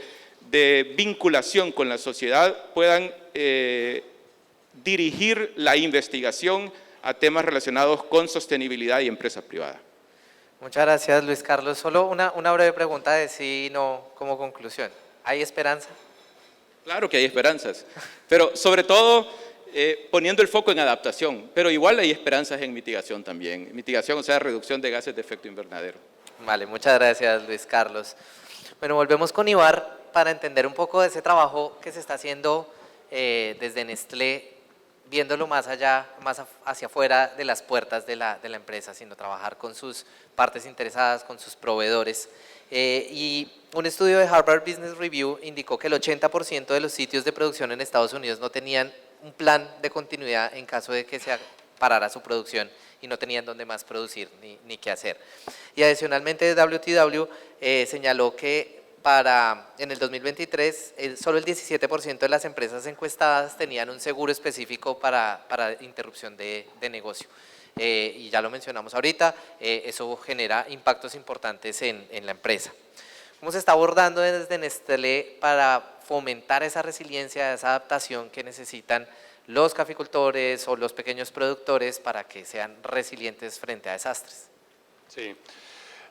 vinculación con la sociedad, puedan dirigir la investigación a temas relacionados con sostenibilidad y empresa privada. Muchas gracias, Luis Carlos. Solo una breve pregunta de sí y no como conclusión. ¿Hay esperanza? Claro que hay esperanzas, pero sobre todo poniendo el foco en adaptación, pero igual hay esperanzas en mitigación también. Mitigación, o sea, reducción de gases de efecto invernadero. Vale, muchas gracias, Luis Carlos. Bueno, volvemos con Ibar para entender un poco de ese trabajo que se está haciendo desde Nestlé, viéndolo más allá, más hacia afuera de las puertas de la empresa, sino trabajar con sus partes interesadas, con sus proveedores. Y un estudio de Harvard Business Review indicó que el 80% de los sitios de producción en Estados Unidos no tenían un plan de continuidad en caso de que se parara su producción y no tenían dónde más producir ni qué hacer. Y adicionalmente WTW señaló que en el 2023 solo el 17% de las empresas encuestadas tenían un seguro específico para interrupción de negocio. Y ya lo mencionamos ahorita, eso genera impactos importantes en la empresa. ¿Cómo se está abordando desde Nestlé para fomentar esa resiliencia, esa adaptación que necesitan los caficultores o los pequeños productores para que sean resilientes frente a desastres?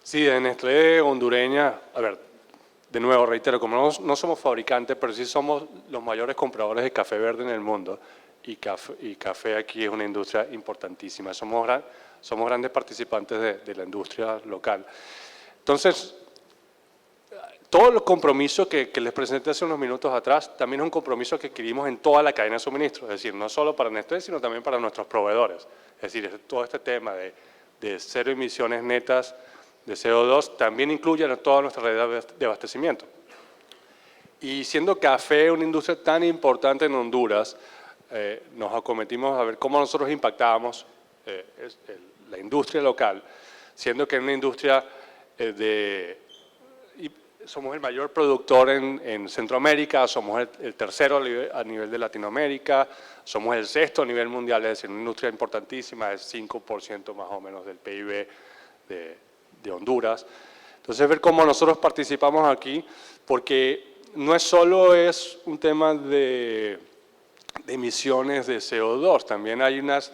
Sí, en Nestlé hondureña, a ver, de nuevo reitero, como no somos fabricantes, pero sí somos los mayores compradores de café verde en el mundo, y café aquí es una industria importantísima. Somos grandes participantes de la industria local. Entonces, todo el compromiso que les presenté hace unos minutos atrás también es un compromiso que adquirimos en toda la cadena de suministro, es decir, no solo para Nestlé, sino también para nuestros proveedores. Es decir, todo este tema de cero emisiones netas de CO2 también incluye a toda nuestra red de abastecimiento. Y siendo café una industria tan importante en Honduras, nos acometimos a ver cómo nosotros impactábamos la industria local, siendo que es una industria somos el mayor productor en Centroamérica, somos el tercero a nivel de Latinoamérica, somos el sexto a nivel mundial, es decir, una industria importantísima, es 5% más o menos del PIB de Honduras. Entonces, ver cómo nosotros participamos aquí, porque no es solo un tema de emisiones de CO2, también hay unas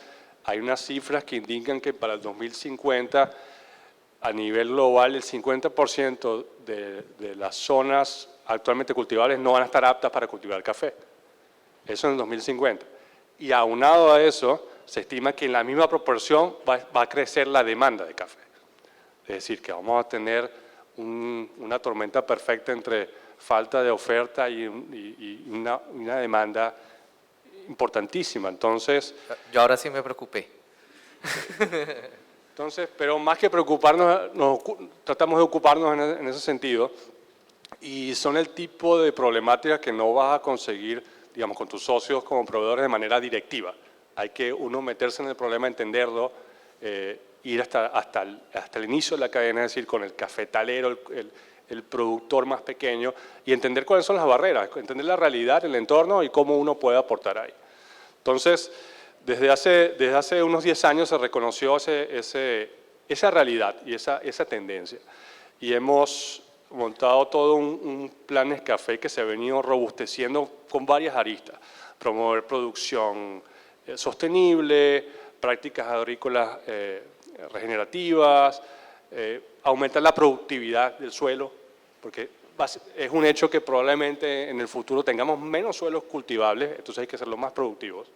cifras que indican que para el 2050, a nivel global, el 50% de las zonas actualmente cultivables no van a estar aptas para cultivar café. Eso en el 2050. Y aunado a eso, se estima que en la misma proporción va a crecer la demanda de café. Es decir, que vamos a tener una tormenta perfecta entre falta de oferta y una demanda importantísima. Entonces, yo ahora sí me preocupé. Entonces, pero más que preocuparnos, tratamos de ocuparnos en ese sentido, y son el tipo de problemáticas que no vas a conseguir, digamos, con tus socios como proveedores de manera directiva. Hay que uno meterse en el problema, entenderlo, ir hasta el inicio de la cadena, es decir, con el cafetalero, el productor más pequeño, y entender cuáles son las barreras, entender la realidad, el entorno y cómo uno puede aportar ahí. Entonces, desde hace unos 10 años se reconoció esa realidad y esa tendencia, y hemos montado todo un plan Nescafé que se ha venido robusteciendo con varias aristas: promover producción sostenible, prácticas agrícolas regenerativas, aumentar la productividad del suelo, porque es un hecho que probablemente en el futuro tengamos menos suelos cultivables, entonces hay que hacerlos más productivos,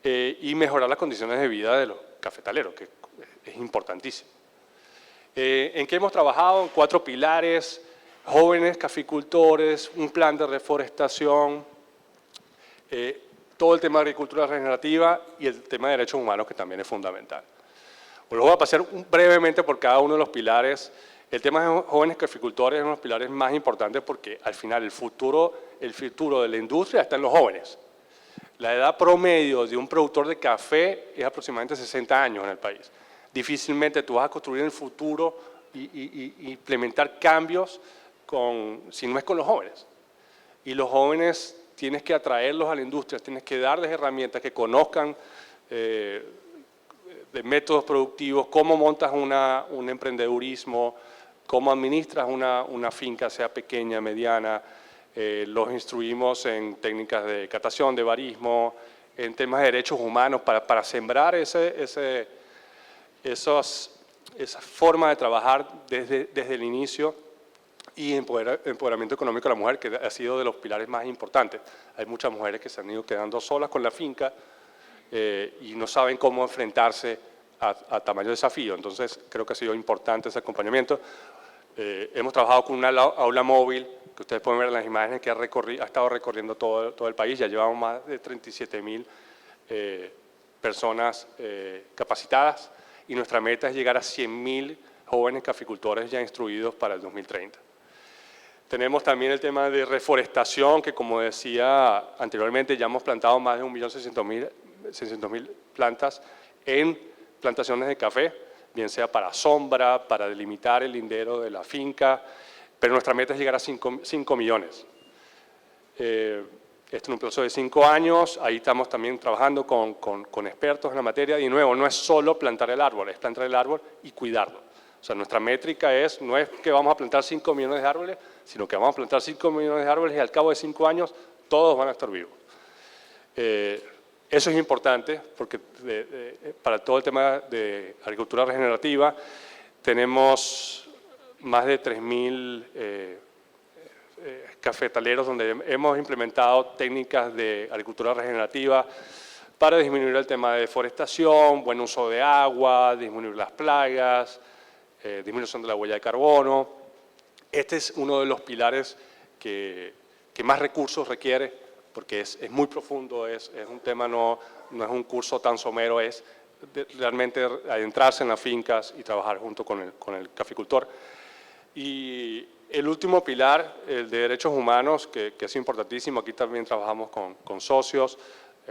y mejorar las condiciones de vida de los cafetaleros, que es importantísimo. ¿En qué hemos trabajado? En 4 pilares: jóvenes caficultores, un plan de reforestación, todo el tema de agricultura regenerativa y el tema de derechos humanos, que también es fundamental. Pues voy a pasar brevemente por cada uno de los pilares. El tema de jóvenes caficultores es uno de los pilares más importantes porque al final el futuro de la industria está en los jóvenes. La edad promedio de un productor de café es aproximadamente 60 años en el país. Difícilmente tú vas a construir el futuro y implementar cambios si no es con los jóvenes. Y los jóvenes tienes que atraerlos a la industria, tienes que darles herramientas que conozcan de métodos productivos, cómo montas un emprendedurismo, cómo administras una finca, sea pequeña, mediana. Los instruimos en técnicas de catación, de barismo, en temas de derechos humanos, para sembrar esa forma de trabajar desde el inicio, y empoderamiento económico de la mujer, que ha sido de los pilares más importantes. Hay muchas mujeres que se han ido quedando solas con la finca y no saben cómo enfrentarse a tamaño desafío, entonces creo que ha sido importante ese acompañamiento. Hemos trabajado con una aula móvil, que ustedes pueden ver en las imágenes, que ha estado recorriendo todo el país. Ya llevamos más de 37.000 personas capacitadas, y nuestra meta es llegar a 100.000 jóvenes caficultores ya instruidos para el 2030. Tenemos también el tema de reforestación, que como decía anteriormente, ya hemos plantado más de 1.600.000 plantas en plantaciones de café, bien sea para sombra, para delimitar el lindero de la finca, pero nuestra meta es llegar a 5 millones. Esto es un proceso de 5 años, ahí estamos también trabajando con expertos en la materia, y de nuevo, no es solo plantar el árbol, es plantar el árbol y cuidarlo. O sea, nuestra métrica no es que vamos a plantar 5 millones de árboles, sino que vamos a plantar 5 millones de árboles y al cabo de 5 años todos van a estar vivos. Eso es importante porque para todo el tema de agricultura regenerativa tenemos más de 3.000 cafetaleros donde hemos implementado técnicas de agricultura regenerativa para disminuir el tema de deforestación, buen uso de agua, disminuir las plagas, disminución de la huella de carbono. Este es uno de los pilares que más recursos requiere, porque es muy profundo, es un tema, no es un curso tan somero, es realmente adentrarse en las fincas y trabajar junto con el caficultor. Y el último pilar, el de derechos humanos, que es importantísimo, aquí también trabajamos con socios,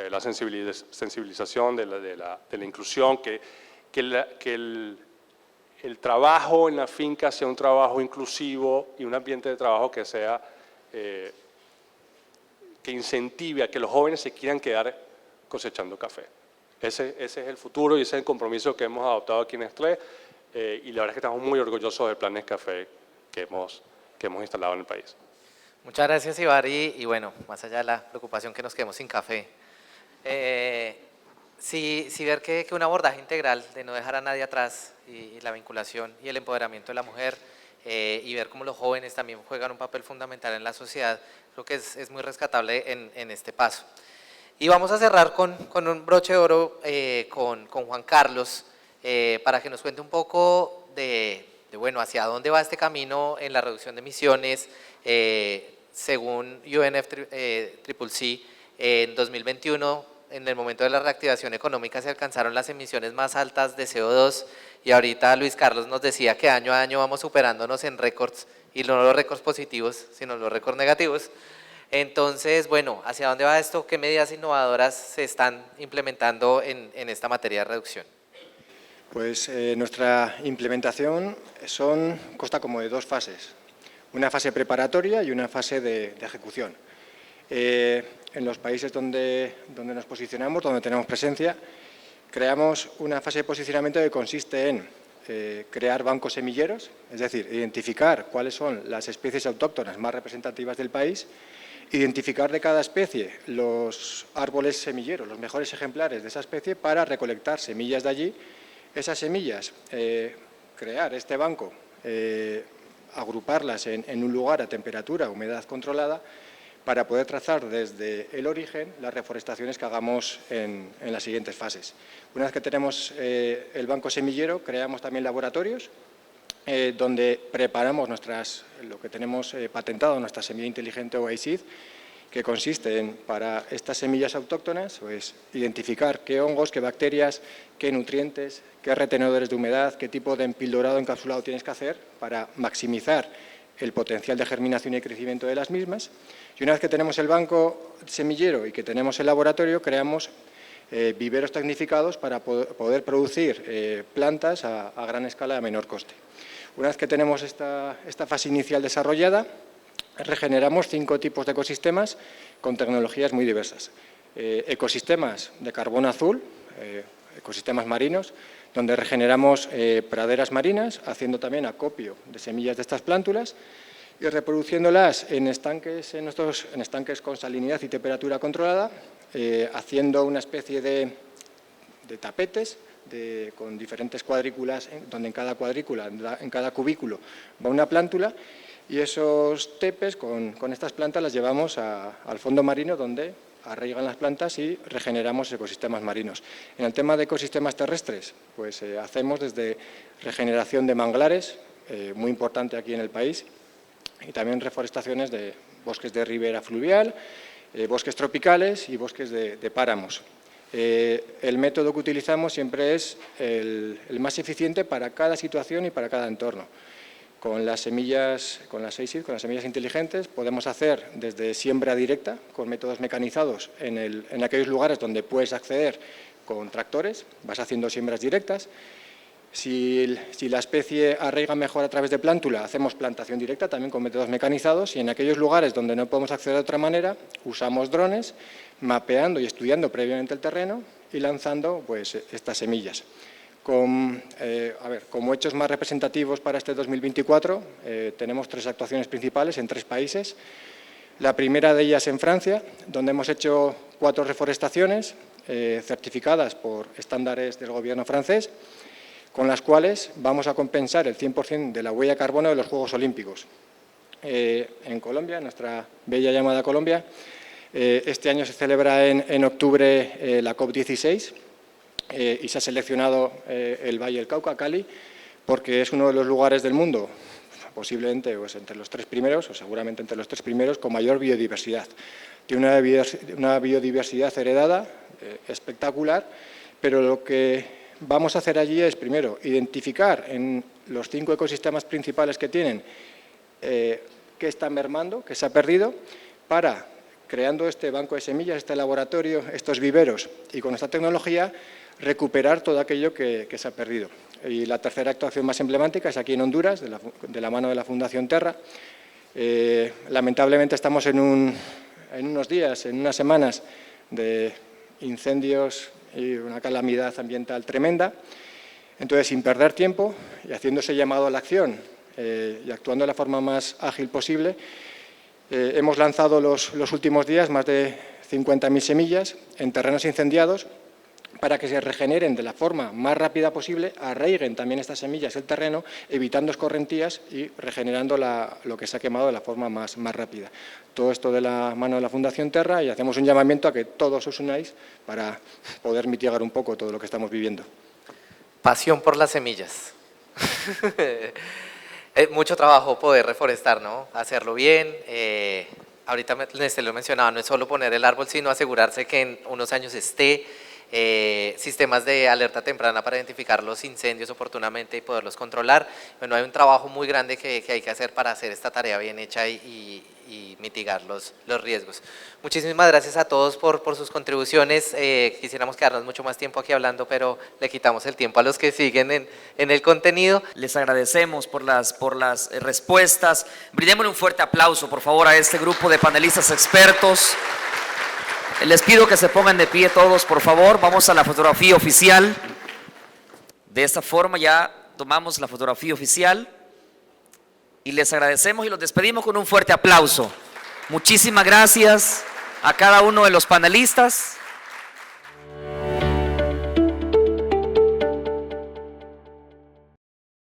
la sensibilización de la inclusión, que el trabajo en la finca sea un trabajo inclusivo y un ambiente de trabajo que sea que incentive a que los jóvenes se quieran quedar cosechando café. Ese es el futuro y ese es el compromiso que hemos adoptado aquí en Nestlé, y la verdad es que estamos muy orgullosos del plan Nescafé que hemos instalado en el país. Muchas gracias, Ibar, y bueno, más allá de la preocupación que nos quedemos sin café, sí ver que un abordaje integral de no dejar a nadie atrás y la vinculación y el empoderamiento de la mujer, y ver cómo los jóvenes también juegan un papel fundamental en la sociedad, creo que es muy rescatable en este paso. Y vamos a cerrar con un broche de oro con Juan Carlos, para que nos cuente un poco bueno, hacia dónde va este camino en la reducción de emisiones. Según UNFCCC, en 2021, en el momento de la reactivación económica, se alcanzaron las emisiones más altas de CO2, y ahorita Luis Carlos nos decía que año a año vamos superándonos en récords, y no los récords positivos, sino los récords negativos. Entonces, bueno, ¿hacia dónde va esto? ¿Qué medidas innovadoras se están implementando en esta materia de reducción? Pues nuestra implementación consta como de 2 fases, una fase preparatoria y una fase de ejecución. En los países donde nos posicionamos, donde tenemos presencia, creamos una fase de posicionamiento que consiste en crear bancos semilleros, es decir, identificar cuáles son las especies autóctonas más representativas del país, identificar de cada especie los árboles semilleros, los mejores ejemplares de esa especie, para recolectar semillas de allí. Esas semillas, crear este banco agruparlas en un lugar a temperatura, humedad controlada, para poder trazar desde el origen las reforestaciones que hagamos en las siguientes fases. Una vez que tenemos el banco semillero, creamos también laboratorios donde preparamos lo que tenemos patentado, nuestra semilla inteligente o iSeed, que consiste en, para estas semillas autóctonas, pues identificar qué hongos, qué bacterias, qué nutrientes, qué retenedores de humedad, qué tipo de empildorado encapsulado tienes que hacer para maximizar el potencial de germinación y crecimiento de las mismas. Y una vez que tenemos el banco semillero y que tenemos el laboratorio, creamos viveros tecnificados para poder producir plantas a gran escala a menor coste. Una vez que tenemos esta fase inicial desarrollada, regeneramos 5 tipos de ecosistemas con tecnologías muy diversas. Ecosistemas de carbono azul, ecosistemas marinos, donde regeneramos praderas marinas, haciendo también acopio de semillas de estas plántulas y reproduciéndolas en estanques con salinidad y temperatura controlada, haciendo una especie de tapetes con diferentes cuadrículas, donde en cada cuadrícula, en cada cubículo, va una plántula, y esos tepes con estas plantas las llevamos al fondo marino, donde arraigan las plantas y regeneramos ecosistemas marinos. En el tema de ecosistemas terrestres, pues hacemos desde regeneración de manglares, muy importante aquí en el país, y también reforestaciones de bosques de ribera fluvial, bosques tropicales y bosques de páramos. El método que utilizamos siempre es el más eficiente para cada situación y para cada entorno. Con las semillas, con las semillas inteligentes, podemos hacer desde siembra directa, con métodos mecanizados, en aquellos lugares donde puedes acceder con tractores, vas haciendo siembras directas. Si la especie arraiga mejor a través de plántula, hacemos plantación directa también con métodos mecanizados, y en aquellos lugares donde no podemos acceder de otra manera, usamos drones, mapeando y estudiando previamente el terreno y lanzando pues, estas semillas. Como hechos más representativos para este 2024, tenemos 3 actuaciones principales en 3 países. La primera de ellas en Francia, donde hemos hecho 4 reforestaciones certificadas por estándares del gobierno francés, con las cuales vamos a compensar el 100% de la huella de carbono de los Juegos Olímpicos. En Colombia, nuestra bella llamada Colombia, este año se celebra en octubre la COP16, y se ha seleccionado el Valle del Cauca, Cali, porque es uno de los lugares del mundo, posiblemente pues, entre los 3 primeros, o seguramente entre los 3 primeros, con mayor biodiversidad. Tiene una biodiversidad heredada espectacular, pero lo que vamos a hacer allí es, primero, identificar en los 5 ecosistemas principales que tienen qué está mermando, qué se ha perdido, para, creando este banco de semillas, este laboratorio, estos viveros, y con esta tecnología, recuperar todo aquello que se ha perdido. Y la tercera actuación más emblemática es aquí en Honduras, de la mano de la Fundación Terra. Lamentablemente estamos en unos días, en unas semanas de incendios y una calamidad ambiental tremenda. Entonces, sin perder tiempo y haciéndose llamado a la acción y actuando de la forma más ágil posible, hemos lanzado los últimos días más de 50.000 semillas en terrenos incendiados, para que se regeneren de la forma más rápida posible, arraiguen también estas semillas el terreno, evitando escorrentías y regenerando lo que se ha quemado de la forma más rápida. Todo esto de la mano de la Fundación Terra, y hacemos un llamamiento a que todos os unáis para poder mitigar un poco todo lo que estamos viviendo. Pasión por las semillas. Es mucho trabajo poder reforestar, ¿no? Hacerlo bien. Ahorita Néstor lo mencionaba, no es solo poner el árbol, sino asegurarse que en unos años esté, sistemas de alerta temprana para identificar los incendios oportunamente y poderlos controlar. Bueno, hay un trabajo muy grande que hay que hacer para hacer esta tarea bien hecha y mitigar los riesgos. Muchísimas gracias a todos por sus contribuciones. Quisiéramos quedarnos mucho más tiempo aquí hablando, pero le quitamos el tiempo a los que siguen en el contenido. Les agradecemos por las respuestas. Brindémosle un fuerte aplauso, por favor, a este grupo de panelistas expertos. Les pido que se pongan de pie todos, por favor. Vamos a la fotografía oficial. De esta forma ya tomamos la fotografía oficial. Y les agradecemos y los despedimos con un fuerte aplauso. Muchísimas gracias a cada uno de los panelistas.